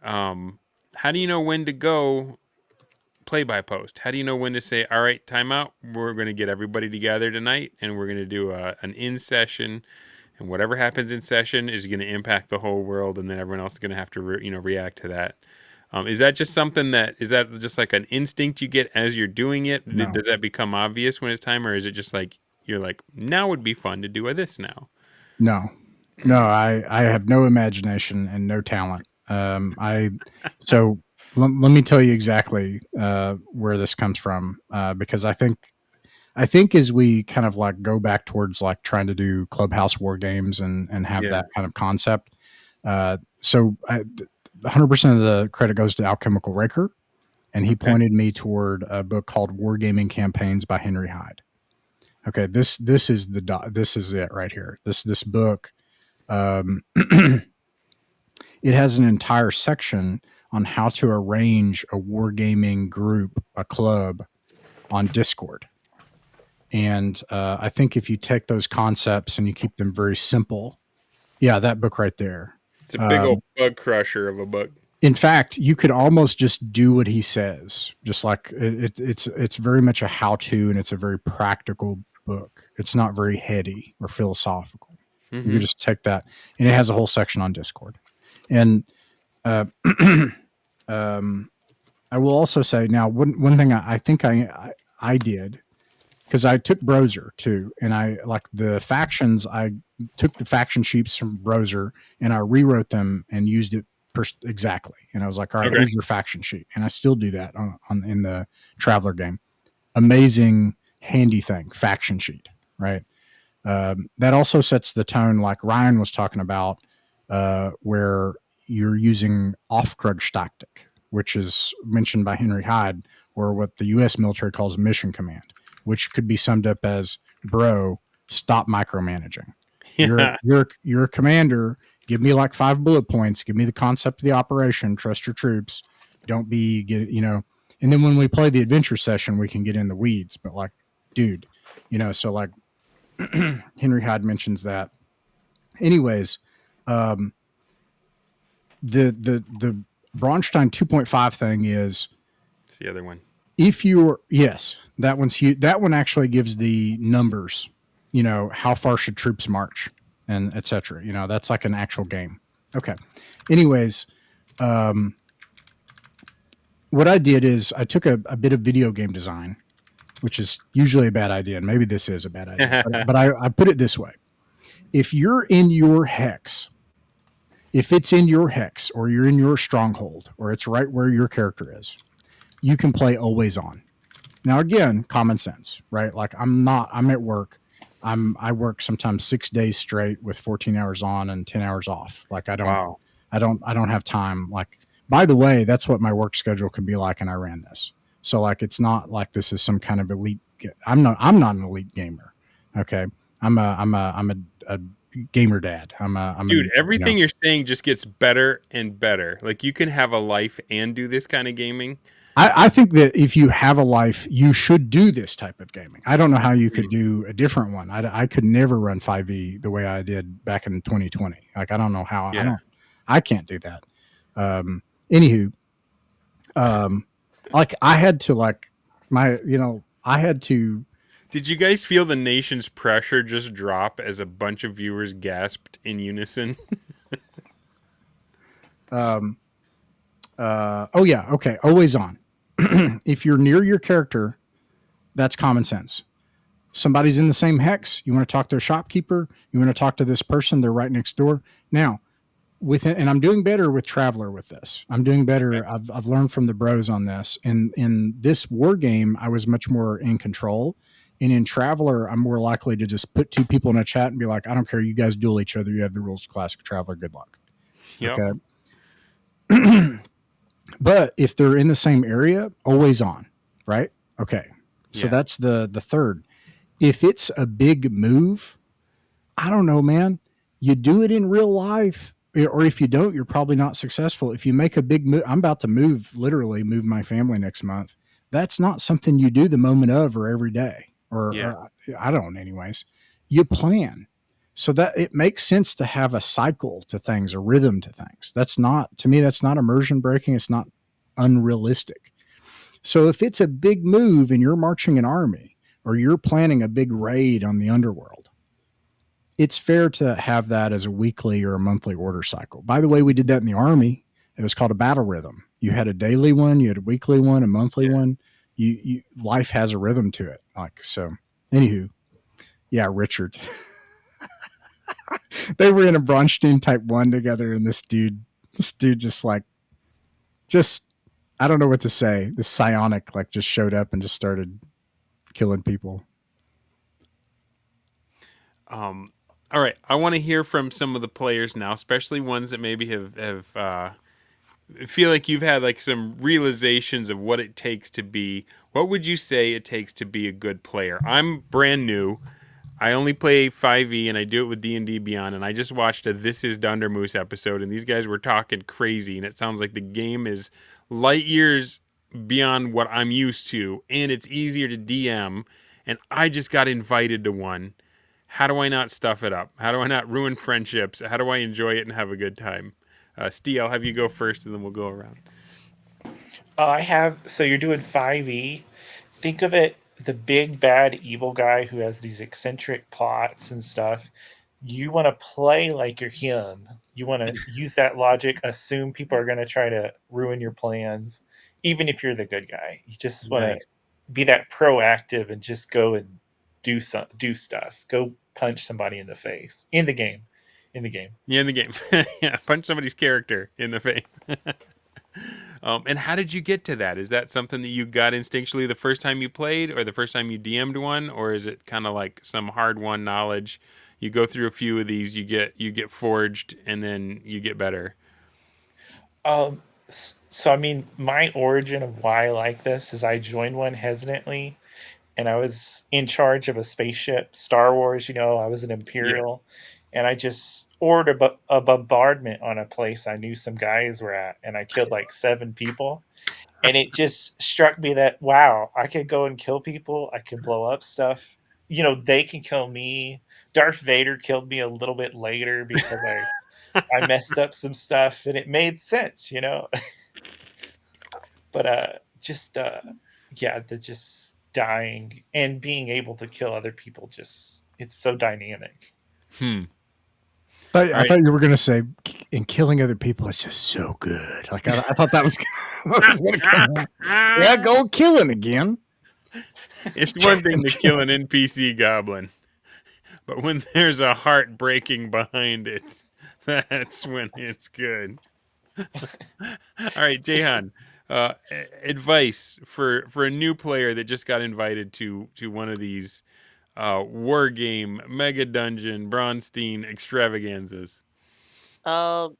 how do you know when to go play by post? How do you know when to say, all right, time out, we're going to get everybody together tonight, and we're going to do an in-session, and whatever happens in session is going to impact the whole world, and then everyone else is going to have to react to that. Is that just something is that just like an instinct you get as you're doing it? No. Does that become obvious when it's time, or is it just like, you're like, now would be fun to do this now? No, I have no imagination and no talent. So let me tell you exactly where this comes from, because I think as we kind of like go back towards like trying to do clubhouse war games and have that kind of concept. 100% of the credit goes to Alchemical Raker, and he pointed me toward a book called Wargaming Campaigns by Henry Hyde. Okay, this is it right here. This book, it has an entire section on how to arrange a wargaming group, a club, on Discord. And I think if you take those concepts and you keep them very simple, that book right there. It's a big old bug crusher of a book. In fact, you could almost just do what he says. Just like it's very much a how-to, and it's a very practical book. It's not very heady or philosophical. You can just take that, and it has a whole section on Discord. And I will also say now one thing I think I did, because I took Browser too, and I like the factions. I took the faction sheets from Browser and I rewrote them and used it exactly. And I was like, all right, here's your faction sheet, and I still do that in the Traveler game. Amazing, handy thing, faction sheet, right? That also sets the tone, like Ryan was talking about, where you're using Aufkrugstactic, which is mentioned by Henry Hyde, or what the U.S. military calls mission command, which could be summed up as, bro, stop micromanaging. You're a commander. Give me like 5 bullet points. Give me the concept of the operation. Trust your troops. Don't be And then when we play the adventure session, we can get in the weeds. But like, dude, so like Henry Hyde mentions that. Anyways, the Braunstein 2.5 thing is. It's the other one. If you're that one's huge. That one actually gives the numbers. How far should troops march, and etc. That's like an actual game. Okay. Anyways, what I did is I took a bit of video game design, which is usually a bad idea, and maybe this is a bad idea, but I put it this way: if you're in your hex, if it's in your hex, or you're in your stronghold, or it's right where your character is, you can play always on. Now, again, common sense, right? Like I'm at work. I work sometimes 6 days straight with 14 hours on and 10 hours off. Like I don't have time. Like, by the way, that's what my work schedule can be like. And I ran this. So like, it's not like this is some kind of elite. I'm not an elite gamer. Okay. I'm a gamer dad. Dude, everything you're saying just gets better and better. Like you can have a life and do this kind of gaming. I think that if you have a life, you should do this type of gaming. I don't know how you could do a different one. I could never run 5e the way I did back in 2020. Like, I don't know how. Yeah. I can't do that. Anywho, like I had to Did you guys feel the nation's pressure just drop as a bunch of viewers gasped in unison? Oh yeah. Okay. Always on. If you're near your character, that's common sense. Somebody's in the same hex. You want to talk to a shopkeeper. You want to talk to this person. They're right next door. Now, and I'm doing better with Traveler with this. I'm doing better. Okay. I've learned from the bros on this. In this war game, I was much more in control. And in Traveler, I'm more likely to just put 2 people in a chat and be like, I don't care. You guys duel each other. You have the rules of Classic Traveler. Good luck. Yep. Okay. But if they're in the same area, always on, right? Okay. So that's the third. If it's a big move, I don't know, man. You do it in real life, or if you don't, you're probably not successful. If you make a big move, I'm about to literally move my family next month. That's not something you do the moment of or every day, or I don't, anyways. You plan. So that it makes sense to have a cycle to things, a rhythm to things. That's not immersion breaking. It's not unrealistic. So if it's a big move and you're marching an army or you're planning a big raid on the underworld, it's fair to have that as a weekly or a monthly order cycle. By the way, we did that in the army. It was called a battle rhythm. You had a daily one, you had a weekly one, a monthly one. Life has a rhythm to it. Like, so anywho, Richard. They were in a BrawnSteen type 1 together, and this dude just I don't know what to say. This psionic just showed up and just started killing people. All right, I want to hear from some of the players now, especially ones that maybe have feel like you've had some realizations of what it takes to be. What would you say it takes to be a good player? I'm brand new. I only play 5e, and I do it with D&D Beyond, and I just watched a This Is Dundermoose episode, and these guys were talking crazy, and it sounds like the game is light years beyond what I'm used to, and it's easier to DM, and I just got invited to one. How do I not stuff it up? How do I not ruin friendships? How do I enjoy it and have a good time? Steve, I'll have you go first, and then we'll go around. So you're doing 5e. Think of it, the big bad evil guy who has these eccentric plots and stuff. You want to play like you're him. You want to use that logic, assume people are going to try to ruin your plans, even if you're the good guy. You just want to be that proactive and just go and do stuff. Go punch somebody in the face in the game. Yeah, in the game. Punch somebody's character in the face. And how did you get to that? Is that something that you got instinctually the first time you played, or the first time you DM'd one, or is it kind of like some hard-won knowledge? You go through a few of these, you get forged, and then you get better. So I mean, my origin of why I like this is I joined one hesitantly, and I was in charge of a spaceship, Star Wars. I was an Imperial, and I just ordered a bombardment on a place I knew some guys were at, and I killed like 7 people. And it just struck me that, wow, I could go and kill people. I could blow up stuff. You know, they can kill me. Darth Vader killed me a little bit later because I messed up some stuff, and it made sense, you know. But just yeah, the just dying and being able to kill other people, just it's so dynamic. I Right. thought you were going to say, and killing other people is just so good. Like I thought that was going to come out. Yeah, go killing again. It's one thing to kill an NPC goblin, but when there's a heart breaking behind it, that's when it's good. All right, Jehan, advice for a new player that just got invited to one of these Wargame, MegaDungeon, BrawnSteen extravaganzas. Well,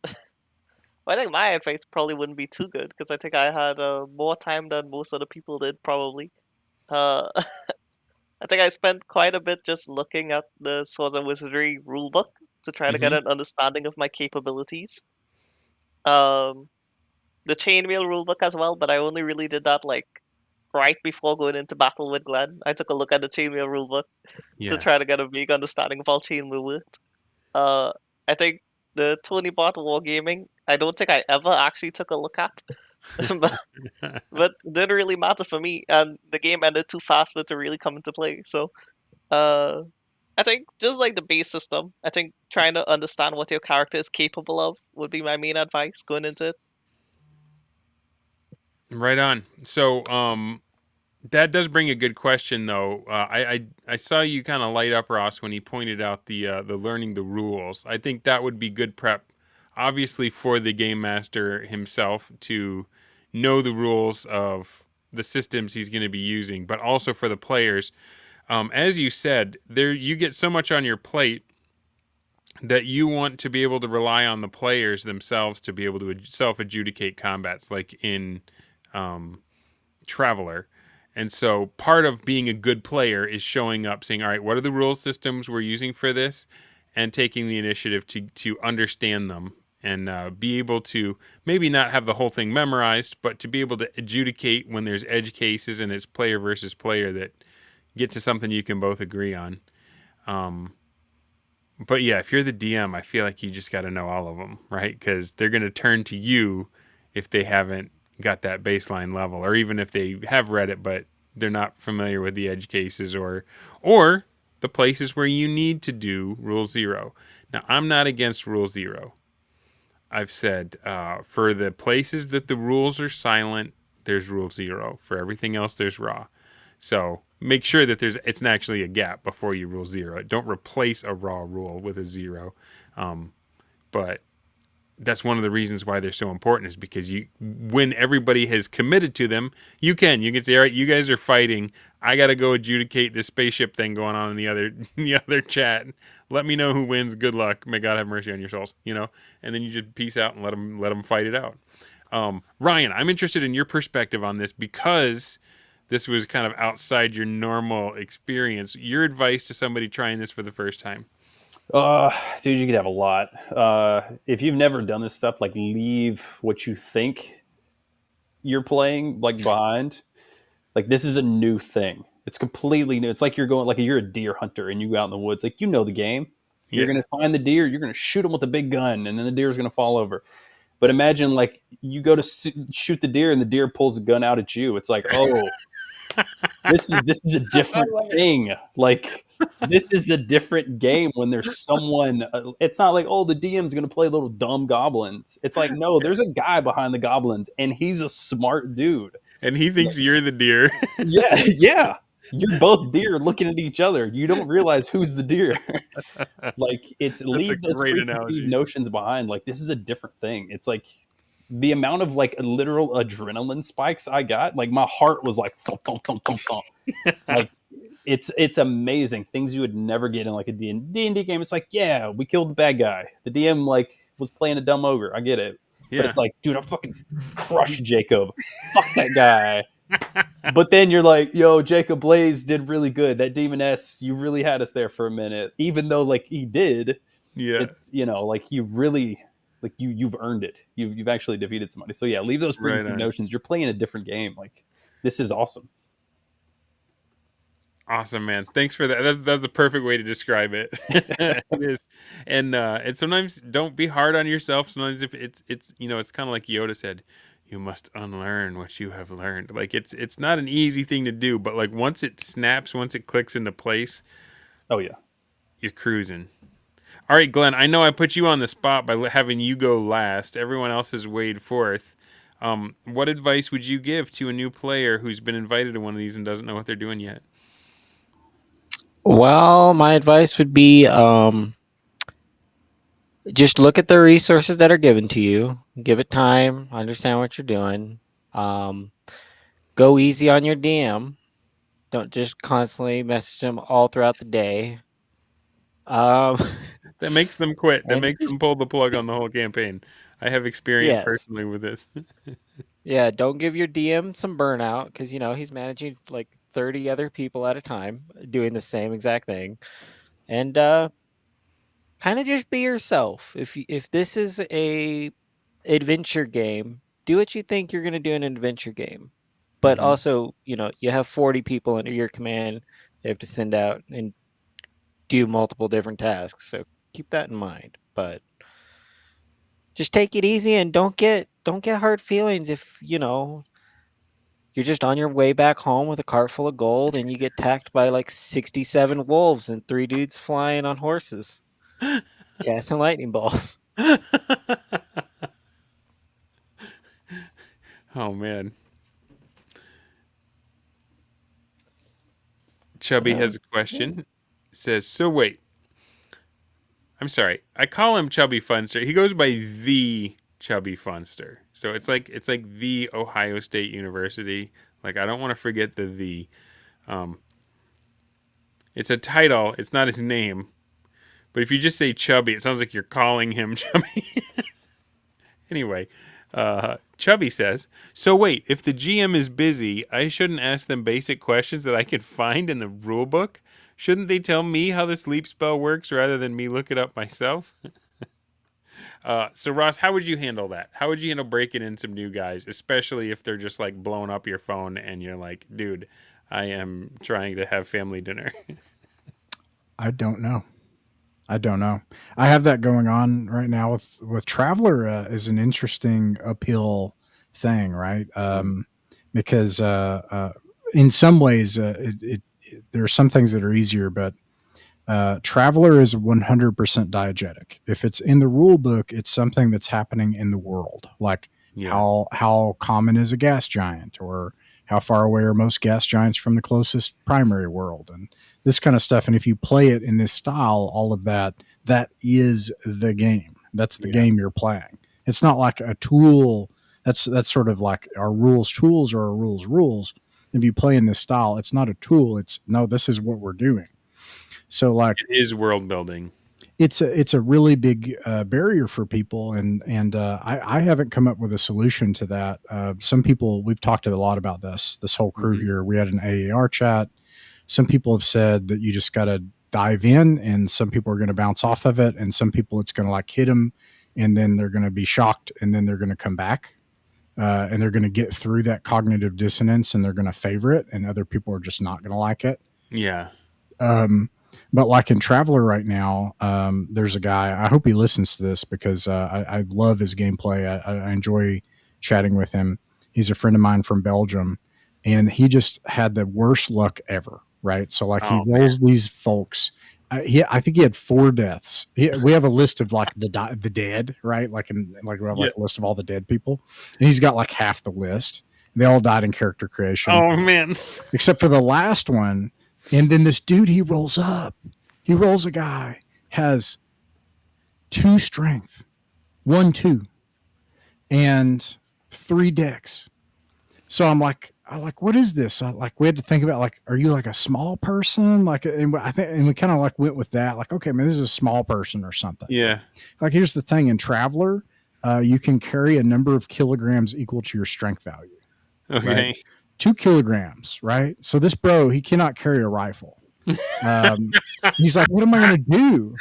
I think my advice probably wouldn't be too good because I think I had more time than most other people did, probably. Uh, I think I spent quite a bit just looking at the Swords and Wizardry rulebook to try to get an understanding of my capabilities. The Chainmail rulebook as well, but I only really did that like right before going into battle with Glenn. I took a look at the Chainmail rulebook to try to get a vague understanding of how Chainmail worked. I think the Tony Bot Wargaming, I don't think I ever actually took a look at. but it didn't really matter for me, and the game ended too fast for it to really come into play. So I think just like the base system, I think trying to understand what your character is capable of would be my main advice going into it. Right on. So that does bring a good question, though. I saw you kind of light up, Ross, when he pointed out the learning the rules. I think that would be good prep, obviously, for the game master himself to know the rules of the systems he's going to be using, but also for the players. As you said, you get so much on your plate that you want to be able to rely on the players themselves to be able to self-adjudicate combats, like in Traveler. And so part of being a good player is showing up, saying, all right, what are the rule systems we're using for this? And taking the initiative to understand them and be able to maybe not have the whole thing memorized, but to be able to adjudicate when there's edge cases and it's player versus player that get to something you can both agree on. But yeah, if you're the DM, I feel like you just got to know all of them, right? Because they're going to turn to you if they haven't got that baseline level, or even if they have read it but they're not familiar with the edge cases or the places where you need to do Rule 0. Now, I'm not against Rule 0. I've said for the places that the rules are silent, there's Rule 0. For everything else, there's raw. So make sure that it's actually a gap before you Rule 0. Don't replace a raw rule with a 0. But that's one of the reasons why they're so important, is because when everybody has committed to them, you can say, all right, you guys are fighting. I got to go adjudicate this spaceship thing going on in the other chat. Let me know who wins. Good luck. May God have mercy on your souls. And then you just peace out and let them fight it out. Ryan, I'm interested in your perspective on this because this was kind of outside your normal experience. Your advice to somebody trying this for the first time. Dude, you could have a lot. If you've never done this stuff, like leave what you think you're playing like behind. Like this is a new thing. It's completely new. It's like you're a deer hunter and you go out in the woods. Like, the game. You're going to find the deer. You're going to shoot him with a big gun, and then the deer is going to fall over. But imagine like you go to shoot the deer and the deer pulls a gun out at you. It's like, oh, this is a different thing. Like, this is a different game when there's someone. It's not like, oh, the DM's going to play little dumb goblins. It's like, no, there's a guy behind the goblins, and he's a smart dude. And he thinks you're the deer. Yeah. You're both deer looking at each other. You don't realize who's the deer. Like, leave those preconceived notions behind. Like, this is a different thing. It's like the amount of like literal adrenaline spikes I got. Like, my heart was like thump, thump, thump, thump, thump. Like, it's amazing. Things you would never get in like a D&D game. It's like, yeah, we killed the bad guy. The DM like was playing a dumb ogre. I get it. Yeah. But it's like, dude, I fucking crushed Jacob. Fuck that guy. But then you're like, yo, Jacob Blaze did really good. That demoness, you really had us there for a minute. Even though like he did, Yeah. It's, you know, like you really, like you've earned it. You've actually defeated somebody. So yeah, leave those Right preconceived on. notions. You're playing a different game. Like, this is awesome. Awesome, man. Thanks for that. That's a perfect way to describe it. It is. And sometimes don't be hard on yourself. Sometimes if it's you know, it's kind of like Yoda said, you must unlearn what you have learned. Like it's not an easy thing to do, but like once it snaps, once it clicks into place, Oh yeah. you're cruising. All right, Glenn, I know I put you on the spot by having you go last. Everyone else has weighed fourth. What advice would you give to a new player who's been invited to one of these and doesn't know what they're doing yet? Well, my advice would be just look at the resources that are given to you. Give it time. Understand what you're doing. Go easy on your DM. Don't just constantly message them all throughout the day. That makes them quit. That And makes them pull the plug on the whole campaign. I have experience yes, personally with this. yeah. Don't give your DM some burnout because he's managing like 30 other people at a time doing the same exact thing. And kind of just be yourself. If this is a adventure game, do what you think you're gonna do in an adventure game. But Mhm. also, you have 40 people under your command. They have to send out and do multiple different tasks. So keep that in mind. But just take it easy and don't get hard feelings if you're just on your way back home with a cart full of gold and you get attacked by like 67 wolves and 3 dudes flying on horses casting lightning balls. Oh man. Chubby has a question. It says, so wait. I'm sorry. I call him Chubby Funster. He goes by the Chubby Funster. So it's like the Ohio State University. Like I don't want to forget the. Um, it's a title. It's not his name. But if you just say Chubby, it sounds like you're calling him Chubby. Anyway, Chubby says, so wait, if the GM is busy, I shouldn't ask them basic questions that I could find in the rule book? Shouldn't they tell me how the sleep spell works rather than me look it up myself? So Ross, how would you handle that? How would you handle breaking in some new guys, especially if they're just like blowing up your phone and you're like, dude, I am trying to have family dinner? I don't know. I have that going on right now with Traveler. Is an interesting uphill thing, right? Because in some ways, there are some things that are easier, but Traveler is 100% diegetic. If it's in the rule book, it's something that's happening in the world, like Yeah. how common is a gas giant, or how far away are most gas giants from the closest primary world, and this kind of stuff. And if you play it in this style, all of that is the game. That's the game you're playing. It's not like a tool. That's sort of like our rules tools or our rules. If you play in this style, it's not a tool. It's no, this is what we're doing. So like It is world building. it's a really big barrier for people, and I haven't come up with a solution to that. Some people, we've talked a lot about this whole crew here. We had an AAR chat. Some people have said that you just got to dive in, and some people are going to bounce off of it, and some people it's going to like hit them, and then they're going to be shocked, and then they're going to come back, and they're going to get through that cognitive dissonance, and they're going to favor it, and other people are just not going to like it. Yeah. But like in Traveler right now, there's a guy, I hope he listens to this because I love his gameplay. I enjoy chatting with him. He's a friend of mine from Belgium, and he just had the worst luck ever, right? So like he rolls these folks. I think he had 4 deaths. We have a list of like the dead, right? Like we have like a list of all the dead people, and he's got like half the list. They all died in character creation. Oh man! Except for the last one. And then this dude, he rolls up. He rolls a guy, has 2 strength, 1, 2, and 3 decks. So I'm like, what is this? We had to think about like, are you like a small person? Like, and we kind of like went with that. Like, okay, man, this is a small person or something. Yeah. Like, here's the thing: in Traveler, you can carry a number of kilograms equal to your strength value. Okay. Right? 2 kilograms, right? So this bro, he cannot carry a rifle. He's like, what am I going to do?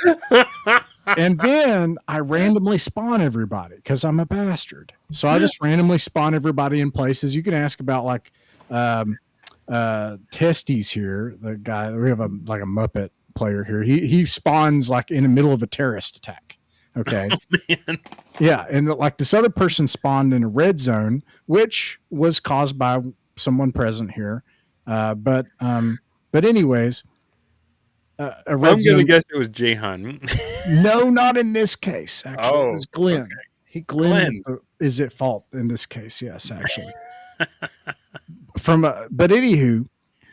And then I randomly spawn everybody because I'm a bastard. So I just randomly spawn everybody in places. You can ask about like Testes here, the guy. We have a Muppet player here. He spawns like in the middle of a terrorist attack. Okay. Oh, man. Yeah, and like this other person spawned in a red zone, which was caused by someone present here. But anyways, a red I'm zone. gonna guess it was Jahan. No, not in this case. Actually, it was Glenn. Okay. Glenn is at fault in this case. Yes, actually. But anywho,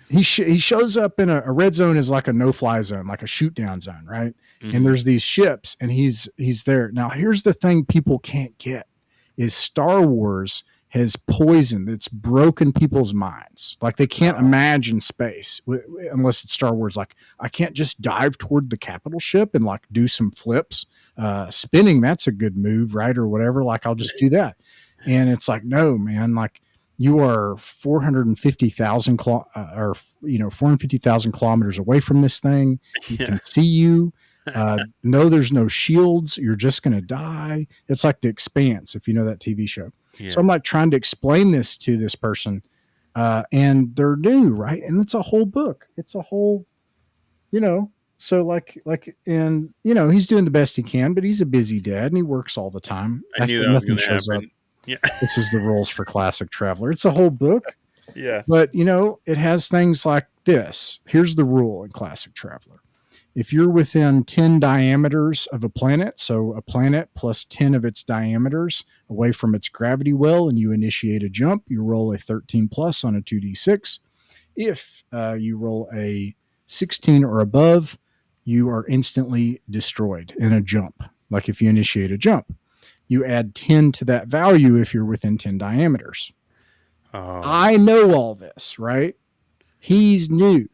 he shows up in a red zone is like a no-fly zone, like a shoot-down zone, right? Mm-hmm. And there's these ships, and he's there. Now, here's the thing people can't get is Star Wars has poisoned. It's broken people's minds. Like they can't imagine space unless it's Star Wars. Like I can't just dive toward the capital ship and like do some flips. Spinning, that's a good move, right? Or whatever. Like I'll just do that. And it's like, no, man, like you are 450,000 450,000 kilometers away from this thing. He can see you. No, there's no shields. You're just going to die. It's like The Expanse, if you know that TV show. Yeah. So I'm like trying to explain this to this person, and they're new, right? And it's a whole book. It's a whole, so and he's doing the best he can, but he's a busy dad and he works all the time. I knew that was going to happen. Up. Yeah. This is the rules for Classic Traveler. It's a whole book. Yeah. But it has things like this. Here's the rule in Classic Traveler. If you're within 10 diameters of a planet, so a planet plus 10 of its diameters away from its gravity well, and you initiate a jump, you roll a 13 plus on a 2d6. If you roll a 16 or above, you are instantly destroyed in a jump. Like if you initiate a jump, you add 10 to that value if you're within 10 diameters. Oh. I know all this, right? He's new.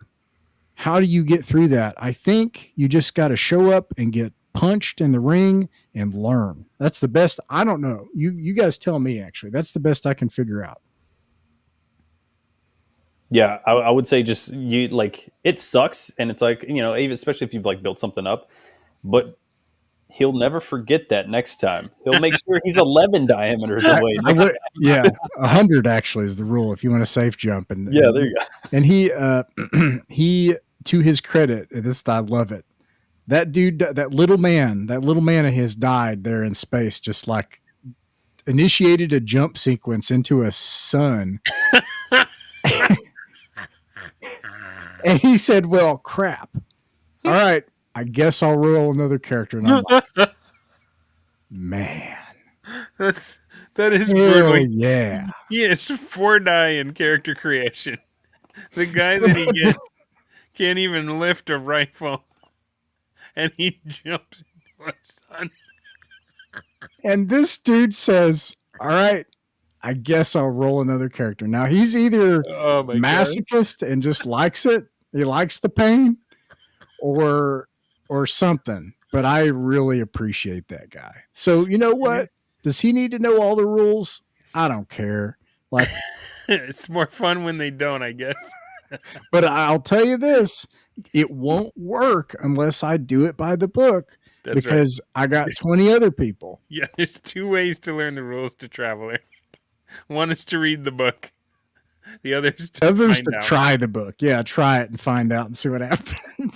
How do you get through that? I think you just got to show up and get punched in the ring and learn. That's the best. I don't know. You guys tell me, actually. That's the best I can figure out. Yeah, I would say just it sucks. And it's like, especially if you've built something up, but he'll never forget that next time. He'll make sure he's 11 diameters away next time. Yeah, 100 actually is the rule if you want a safe jump. And yeah, there you go. And he to his credit, I love it. That dude, that little man of his died there in space, just like initiated a jump sequence into a sun. And he said, well, crap. All right, I guess I'll roll another character. And I'm like, man. That is brilliant. Yeah. He has 4 die in character creation. The guy that he gets can't even lift a rifle, and he jumps into a sun. And this dude says, all right, I guess I'll roll another character. Now, he's either masochist and just likes it. He likes the pain or something. But I really appreciate that guy. So, you know what? Does he need to know all the rules? I don't care. Like, it's more fun when they don't, I guess. But I'll tell you this, it won't work unless I do it by the book. That's because right. I got 20 other people. Yeah, there's 2 ways to learn the rules to Traveler. One is to read the book. The other is to try the book. Yeah, try it and find out and see what happens.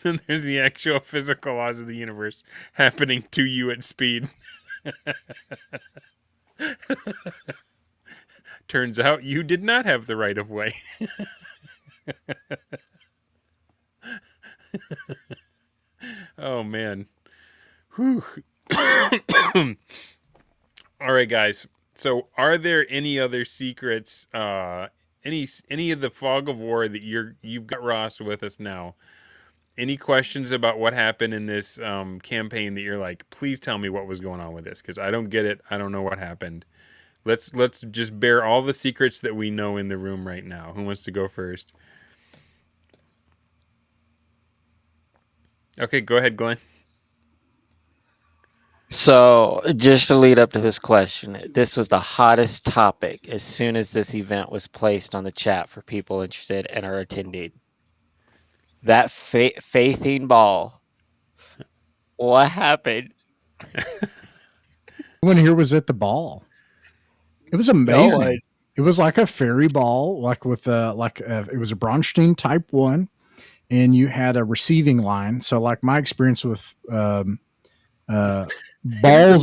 Then there's the actual physical laws of the universe happening to you at speed. Turns out you did not have the right of way. Oh, man. Whew. All right, guys. So are there any other secrets, any of the fog of war that you've got Ross with us now? Any questions about what happened in this campaign that you're like, please tell me what was going on with this, because I don't get it. I don't know what happened. Let's just bear all the secrets that we know in the room right now. Who wants to go first? Okay, go ahead, Glenn. So, just to lead up to this question, this was the hottest topic as soon as this event was placed on the chat for people interested and are attending. That faithing ball. What happened? Everyone here was at the ball. It was No amazing. one. It was like a fairy ball, like with it was a Braunstein Type 1, and you had a receiving line. So like my experience with balls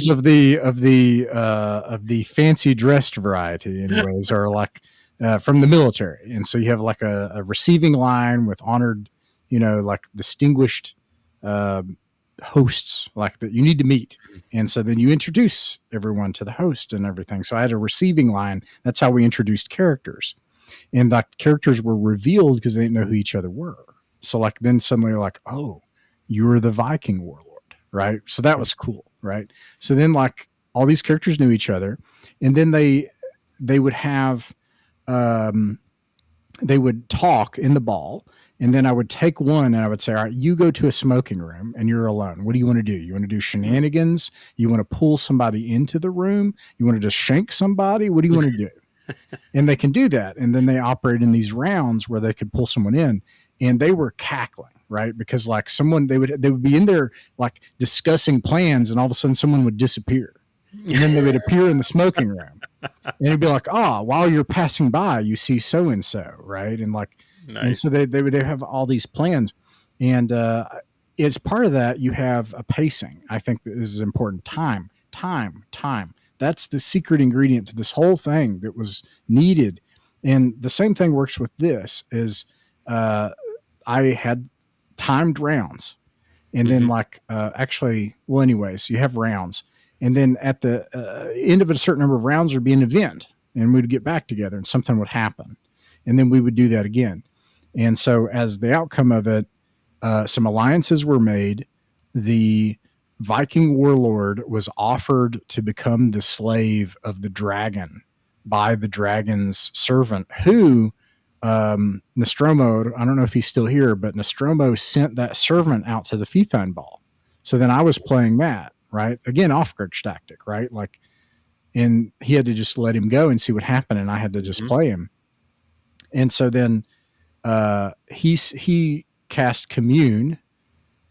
of the fancy dressed variety, anyways, are like from the military, and so you have like a receiving line with honored, like distinguished hosts, like that you need to meet, and so then you introduce everyone to the host and everything. So I had a receiving line. That's how we introduced characters, and like characters were revealed because they didn't know who each other were. So like then suddenly like, oh, you're the Viking warlord. Right. So that was cool. Right. So then like all these characters knew each other, and then they would have, they would talk in the ball, and then I would take one and I would say, all right, you go to a smoking room and you're alone. What do you want to do? You want to do shenanigans? You want to pull somebody into the room? You want to just shank somebody? What do you want to do? And they can do that. And then they operate in these rounds where they could pull someone in, and they were cackling, right? Because like they would be in there like discussing plans, and all of a sudden someone would disappear, and then they would appear in the smoking room, and it'd be like, while you're passing by, you see so and so, right? And like, nice. And so they would have all these plans, and as part of that, you have a pacing. I think that this is important. Time. That's the secret ingredient to this whole thing that was needed. And the same thing works with this is I had timed rounds, and then like anyways, you have rounds, and then at the end of a certain number of rounds there'd be an event, and we'd get back together and something would happen, and then we would do that again. And so as the outcome of it, some alliances were made. The Viking warlord was offered to become the slave of the dragon by the dragon's servant, who Nostromo, I don't know if he's still here, but Nostromo sent that servant out to the Fethine ball. So then I was playing that, right? Again, off-grid tactic, right? Like, and he had to just let him go and see what happened, and I had to just play him. And so then he cast Commune,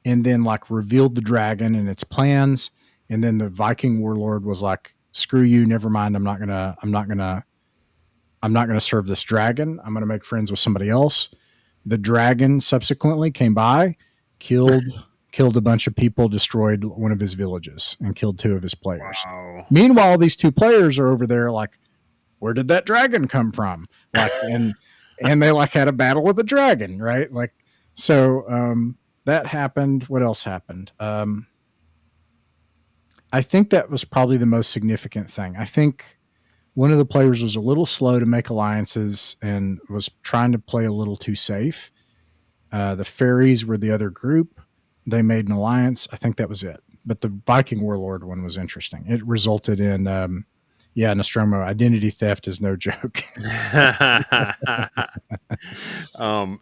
and then like revealed the dragon and its plans. And then the Viking warlord was like, screw you. Never mind. I'm not going to serve this dragon. I'm going to make friends with somebody else. The dragon subsequently came by, killed a bunch of people, destroyed one of his villages, and killed 2 of his players. Wow. Meanwhile, these 2 players are over there like, where did that dragon come from? Like, and they like had a battle with the dragon, right? Like, so, that happened. What else happened? I think that was probably the most significant thing. I think one of the players was a little slow to make alliances and was trying to play a little too safe. The fairies were the other group. They made an alliance. I think that was it. But the Viking warlord one was interesting. It resulted in, Nostromo, identity theft is no joke.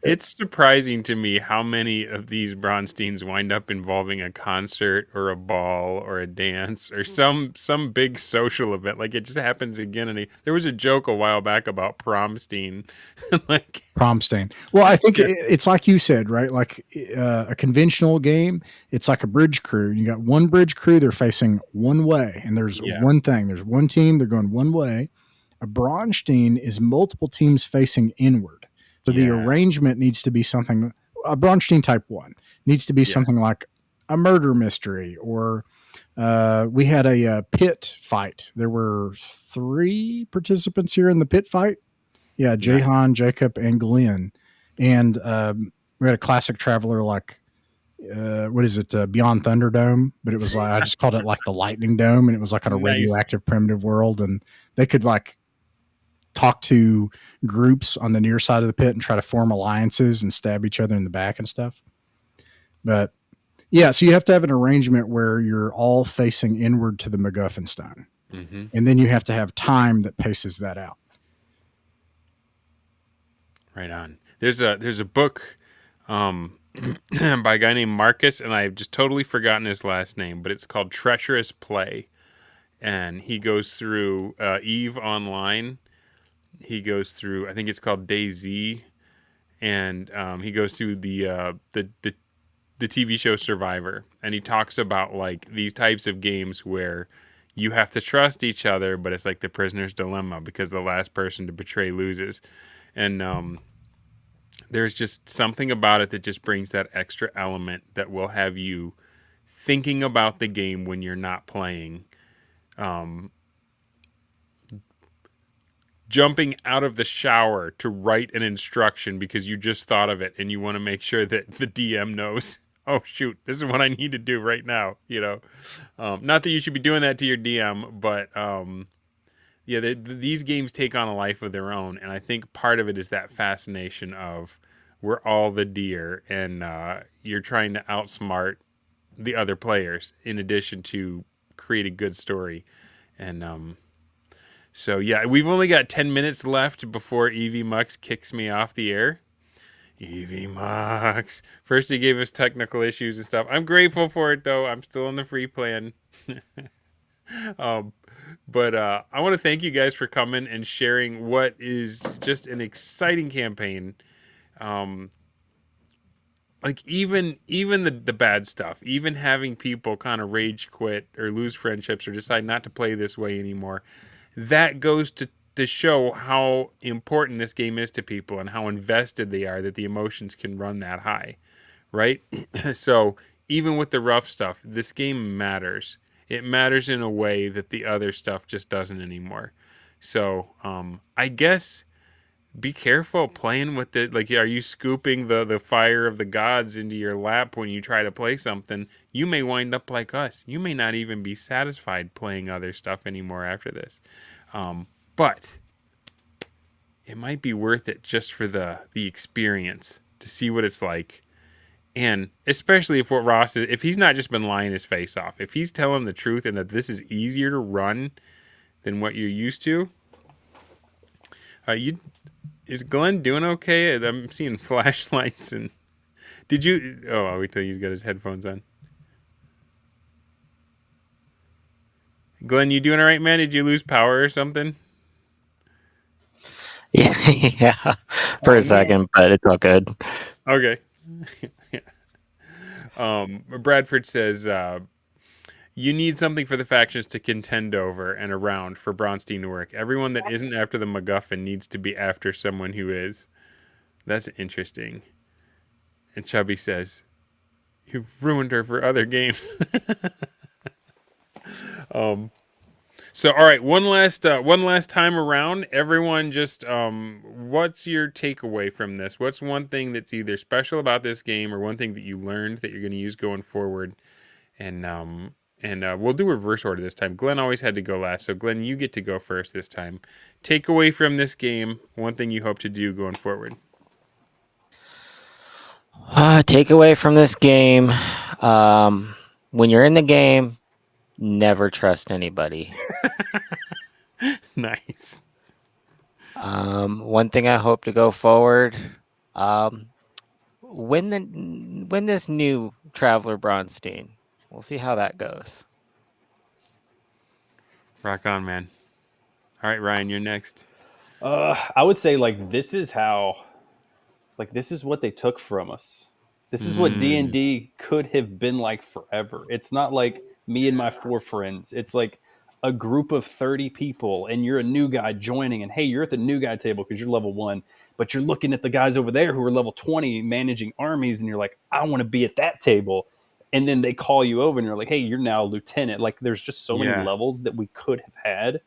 It's surprising to me how many of these Braunsteins wind up involving a concert or a ball or a dance or some big social event. Like it just happens again. And there was a joke a while back about PromSteen. Like PromSteen. Well, I think it's like you said, right? Like a conventional game, it's like a bridge crew. You got one bridge crew, they're facing one way, and there's one thing. There's one team, they're going one way. A Braunstein is multiple teams facing inward. So the arrangement needs to be something, a Braunstein type 1 needs to be something like a murder mystery, or we had a pit fight. There were 3 participants here in the pit fight. Yeah, Jahan, Jacob, and Glenn. And we had a classic traveler like, what is it, Beyond Thunderdome? But it was like, I just called it like the Lightning Dome, and it was like on a radioactive primitive world, and they could like talk to groups on the near side of the pit and try to form alliances and stab each other in the back and stuff. But yeah, so you have to have an arrangement where you're all facing inward to the MacGuffin stone. Mm-hmm. And then you have to have time that paces that out. Right on. There's a book by a guy named Marcus, and I've just totally forgotten his last name, but it's called Treacherous Play. And he goes through EVE Online. He goes through, I think it's called DayZ, and he goes through the TV show Survivor, and he talks about like these types of games where you have to trust each other, but it's like the prisoner's dilemma because the last person to betray loses, and there's just something about it that just brings that extra element that will have you thinking about the game when you're not playing. Jumping out of the shower to write an instruction because you just thought of it and you want to make sure that the DM knows, oh shoot, this is what I need to do right now. Not that you should be doing that to your DM, but yeah, these games take on a life of their own, and I think part of it is that fascination of we're all the deer, and you're trying to outsmart the other players in addition to create a good story. And so yeah, we've only got 10 minutes left before Evie Mux kicks me off the air. Evie Mux. First he gave us technical issues and stuff. I'm grateful for it though. I'm still on the free plan. But I want to thank you guys for coming and sharing what is just an exciting campaign. Like even the bad stuff, even having people kind of rage quit or lose friendships or decide not to play this way anymore, that goes to show how important this game is to people and how invested they are, that the emotions can run that high, right? So even with the rough stuff, this game matters. It matters in a way that the other stuff just doesn't anymore. So I guess be careful playing with it. Like, are you scooping the fire of the gods into your lap when you try to play something? You may wind up like us. You may not even be satisfied playing other stuff anymore after this. But it might be worth it just for the experience to see what it's like. And especially if what Ross is, if he's not just been lying his face off, if he's telling the truth and that this is easier to run than what you're used to, is Glenn doing okay? I'm seeing flashlights and did you? Oh, I'll wait till he's got his headphones on. Glenn, you doing all right, man? Did you lose power or something? Yeah, for a second, but it's all good. Okay. Bradford says, you need something for the factions to contend over and around for BrawnSteen to work. Everyone that isn't after the MacGuffin needs to be after someone who is. That's interesting. And Chubby says, you've ruined her for other games. So, all right, one last time around, everyone. Just what's your takeaway from this? What's one thing that's either special about this game or one thing that you learned that you're going to use going forward? And we'll do reverse order this time. Glenn always had to go last, so Glenn, you get to go first this time. Takeaway from this game, one thing you hope to do going forward. Takeaway from this game: when you're in the game, never trust anybody. Nice. One thing I hope to go forward, win this new Traveler BrawnSteen. We'll see how that goes. Rock on, man. All right, Ryan, you're next. I would say this is what they took from us. This is what D&D could have been like forever. It's not like me and my 4 friends. It's like a group of 30 people and you're a new guy joining and hey, you're at the new guy table because you're level 1, but you're looking at the guys over there who are level 20 managing armies and you're like, I want to be at that table. And then they call you over and you're like, hey, you're now a lieutenant. Like there's just so many levels that we could have had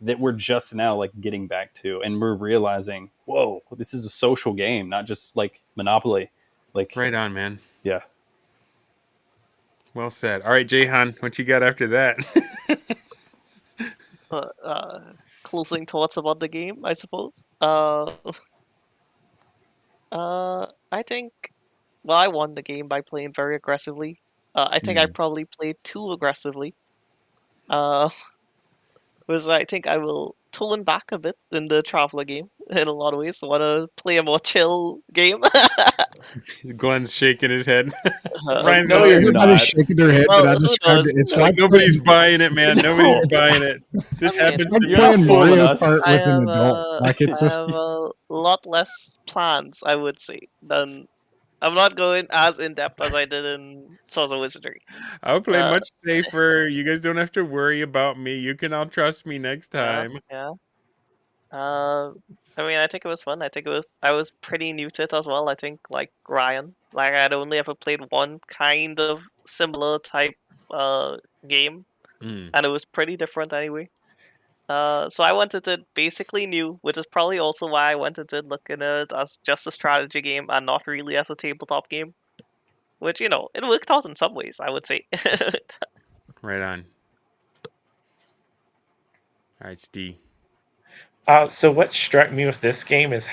that we're just now getting back to, and we're realizing, whoa, this is a social game, not just like Monopoly. Right on, man. Yeah. Well said. All right, Jahan, what you got after that? Closing thoughts about the game, I suppose. I think, I won the game by playing very aggressively. I think I probably played too aggressively. I think I will tone back a bit in the Traveler game. in a lot of ways. Want to play a more chill game? Glenn's shaking his head. Uh, Ryan's no, going, you're Everybody's not. shaking their head, Well, but I who described knows? it. It's Who knows? like nobody's playing, buying it, man. No. Nobody's buying it. This I mean, happens it's like to You're me. not playing fooling Mario us. Kart I with an have adult. Like it's I just have a lot less plans, I would say, than I'm not going as in depth as I did in Swords of Wizardry. I'll play Uh, much safer. You guys don't have to worry about me. You can all trust me next yeah, time. yeah. I mean, I think it was fun. I was pretty new to it as well. I think like Ryan, like I'd only ever played one kind of similar type game, Mm. and it was pretty different anyway. So I went into it basically new, which is probably also why I went into it looking at it as just a strategy game and not really as a tabletop game. Which, it worked out in some ways, I would say. Right on. All right, Steve. So what struck me with this game is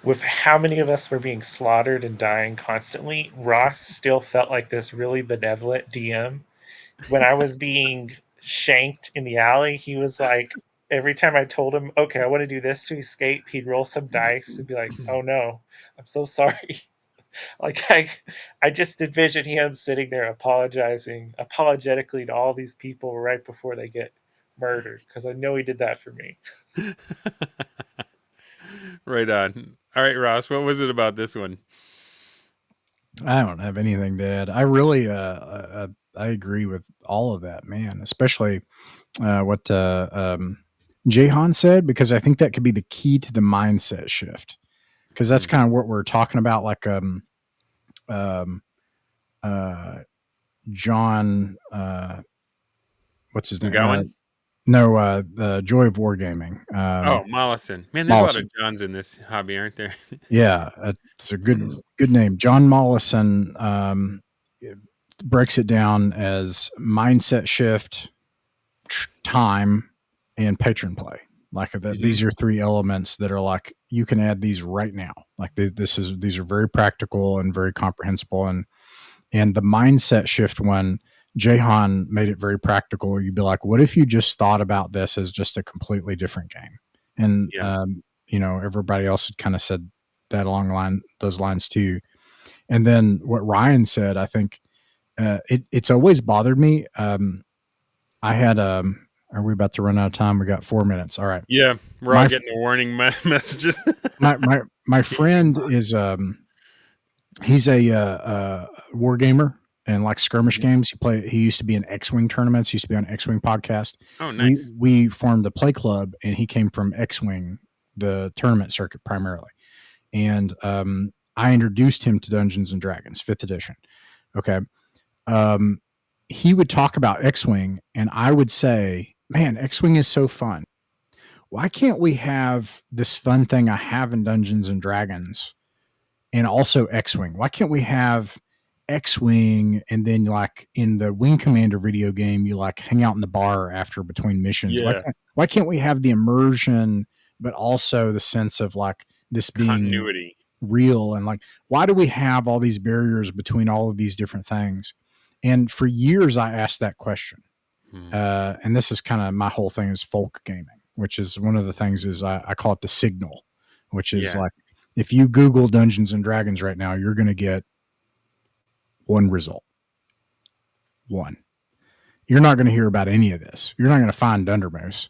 with how many of us were being slaughtered and dying constantly, Ross still felt like this really benevolent DM. When I was being shanked in the alley, he was like, every time I told him, okay, I want to do this to escape, he'd roll some dice and be like, oh no, I'm so sorry. Like I just envision him sitting there apologizing apologetically to all these people right before they get murdered, because I know he did that for me. Right on. All right, Ross, what was it about this one? I don't have anything to add. I really I agree with all of that, man. Especially what Jahan said, because I think that could be the key to the mindset shift. Because that's kind of what we're talking about, like John what's his name? McGowan? No, the Joy of Wargaming. Oh, Mollison. Man, there's a lot Mollison. of Johns in this hobby, aren't there? Yeah, it's a good name. John Mollison breaks it down as mindset shift, time, and patron play. Like that, these are three elements that are like you can add these right now. Like these are very practical and very comprehensible. And the mindset shift one, Jahan made it very practical. You'd be like, what if you just thought about this as just a completely different game? And everybody else had kind of said that along those lines too. And then what Ryan said, I think it's always bothered me. I had are we about to run out of time? We got 4 minutes. All right. Yeah, we're all getting the warning messages. my friend is he's a war gamer and like skirmish games. He used to be in X-Wing tournaments. He used to be on X-Wing podcast. Oh, nice. We formed a play club, and he came from X-Wing, the tournament circuit primarily. And I introduced him to Dungeons and Dragons 5th edition. Okay. He would talk about X-Wing, and I would say, man, X-Wing is so fun. Why can't we have this fun thing I have in Dungeons and Dragons and also X-Wing? Why can't we have X-Wing and then like in the Wing Commander video game, you like hang out in the bar after between missions? Yeah. Why can't we have the immersion, but also the sense of like this being continuity, real? And like, why do we have all these barriers between all of these different things? And for years, I asked that question. And this is kind of my whole thing is folk gaming, which is one of the things is I call it the signal, which is like, if you Google Dungeons and Dragons right now, you're going to get one result. One. You're not going to hear about any of this. You're not going to find Dundermoose.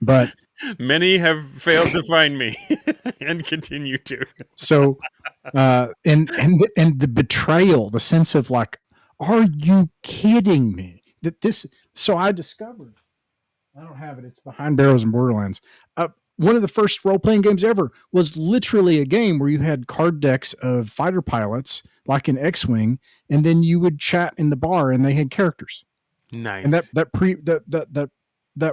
But many have failed to find me and continue to. So, and the betrayal, the sense of like, are you kidding me? So I discovered, I don't have it. It's Behind Barrels and Borderlands. One of the first role-playing games ever was literally a game where you had card decks of fighter pilots, like in X-Wing, and then you would chat in the bar, and they had characters. Nice. And that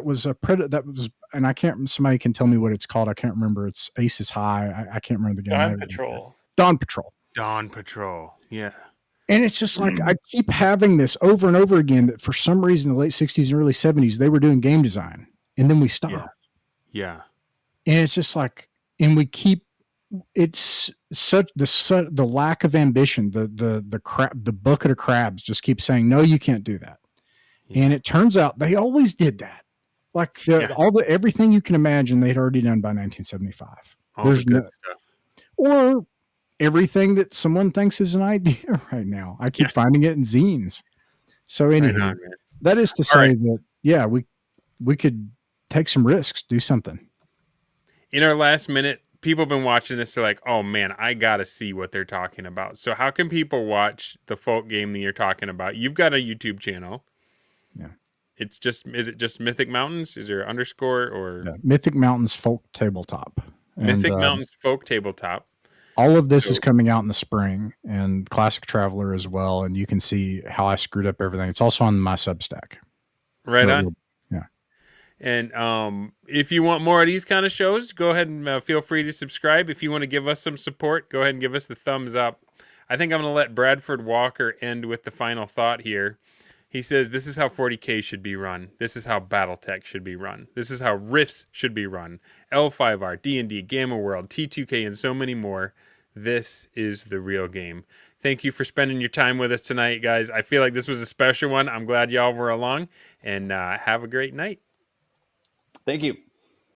was a predator. That was, and I can't. Somebody can tell me what it's called. I can't remember. It's Aces High. I can't remember the game. Dawn Patrol. Dawn Patrol. Yeah. And it's just like, I keep having this over and over again that for some reason, in the late 60s and early 70s, they were doing game design. And then we stopped. Yeah. And it's just like, and we keep, it's such the lack of ambition, the bucket of crabs just keep saying, no, you can't do that. Yeah. And it turns out they always did that. Like Yeah. everything you can imagine, they'd already done by 1975. All the good stuff. Or everything that someone thinks is an idea right now. I keep finding it in zines. So anyhow, that is to say that, yeah, we could take some risks, do something. In our last minute, people have been watching this. They're like, oh man, I got to see what they're talking about. So how can people watch the folk game that you're talking about? You've got a YouTube channel. Yeah. Is it just Mythic Mountains? Is there an underscore or? Yeah. Mythic Mountains Folk Tabletop. Mythic Mountains Folk Tabletop. All of this is coming out in the spring, and Classic Traveler as well. And you can see how I screwed up everything. It's also on my Substack. Right on. Yeah. And if you want more of these kind of shows, go ahead and feel free to subscribe. If you want to give us some support, go ahead and give us the thumbs up. I think I'm going to let Bradford Walker end with the final thought here. He says, this is how 40K should be run. This is how Battletech should be run. This is how Rifts should be run. L5R, D&D, Gamma World, T2K, and so many more. This is the real game. Thank you for spending your time with us tonight, guys. I feel like this was a special one. I'm glad y'all were along, and have a great night. Thank you.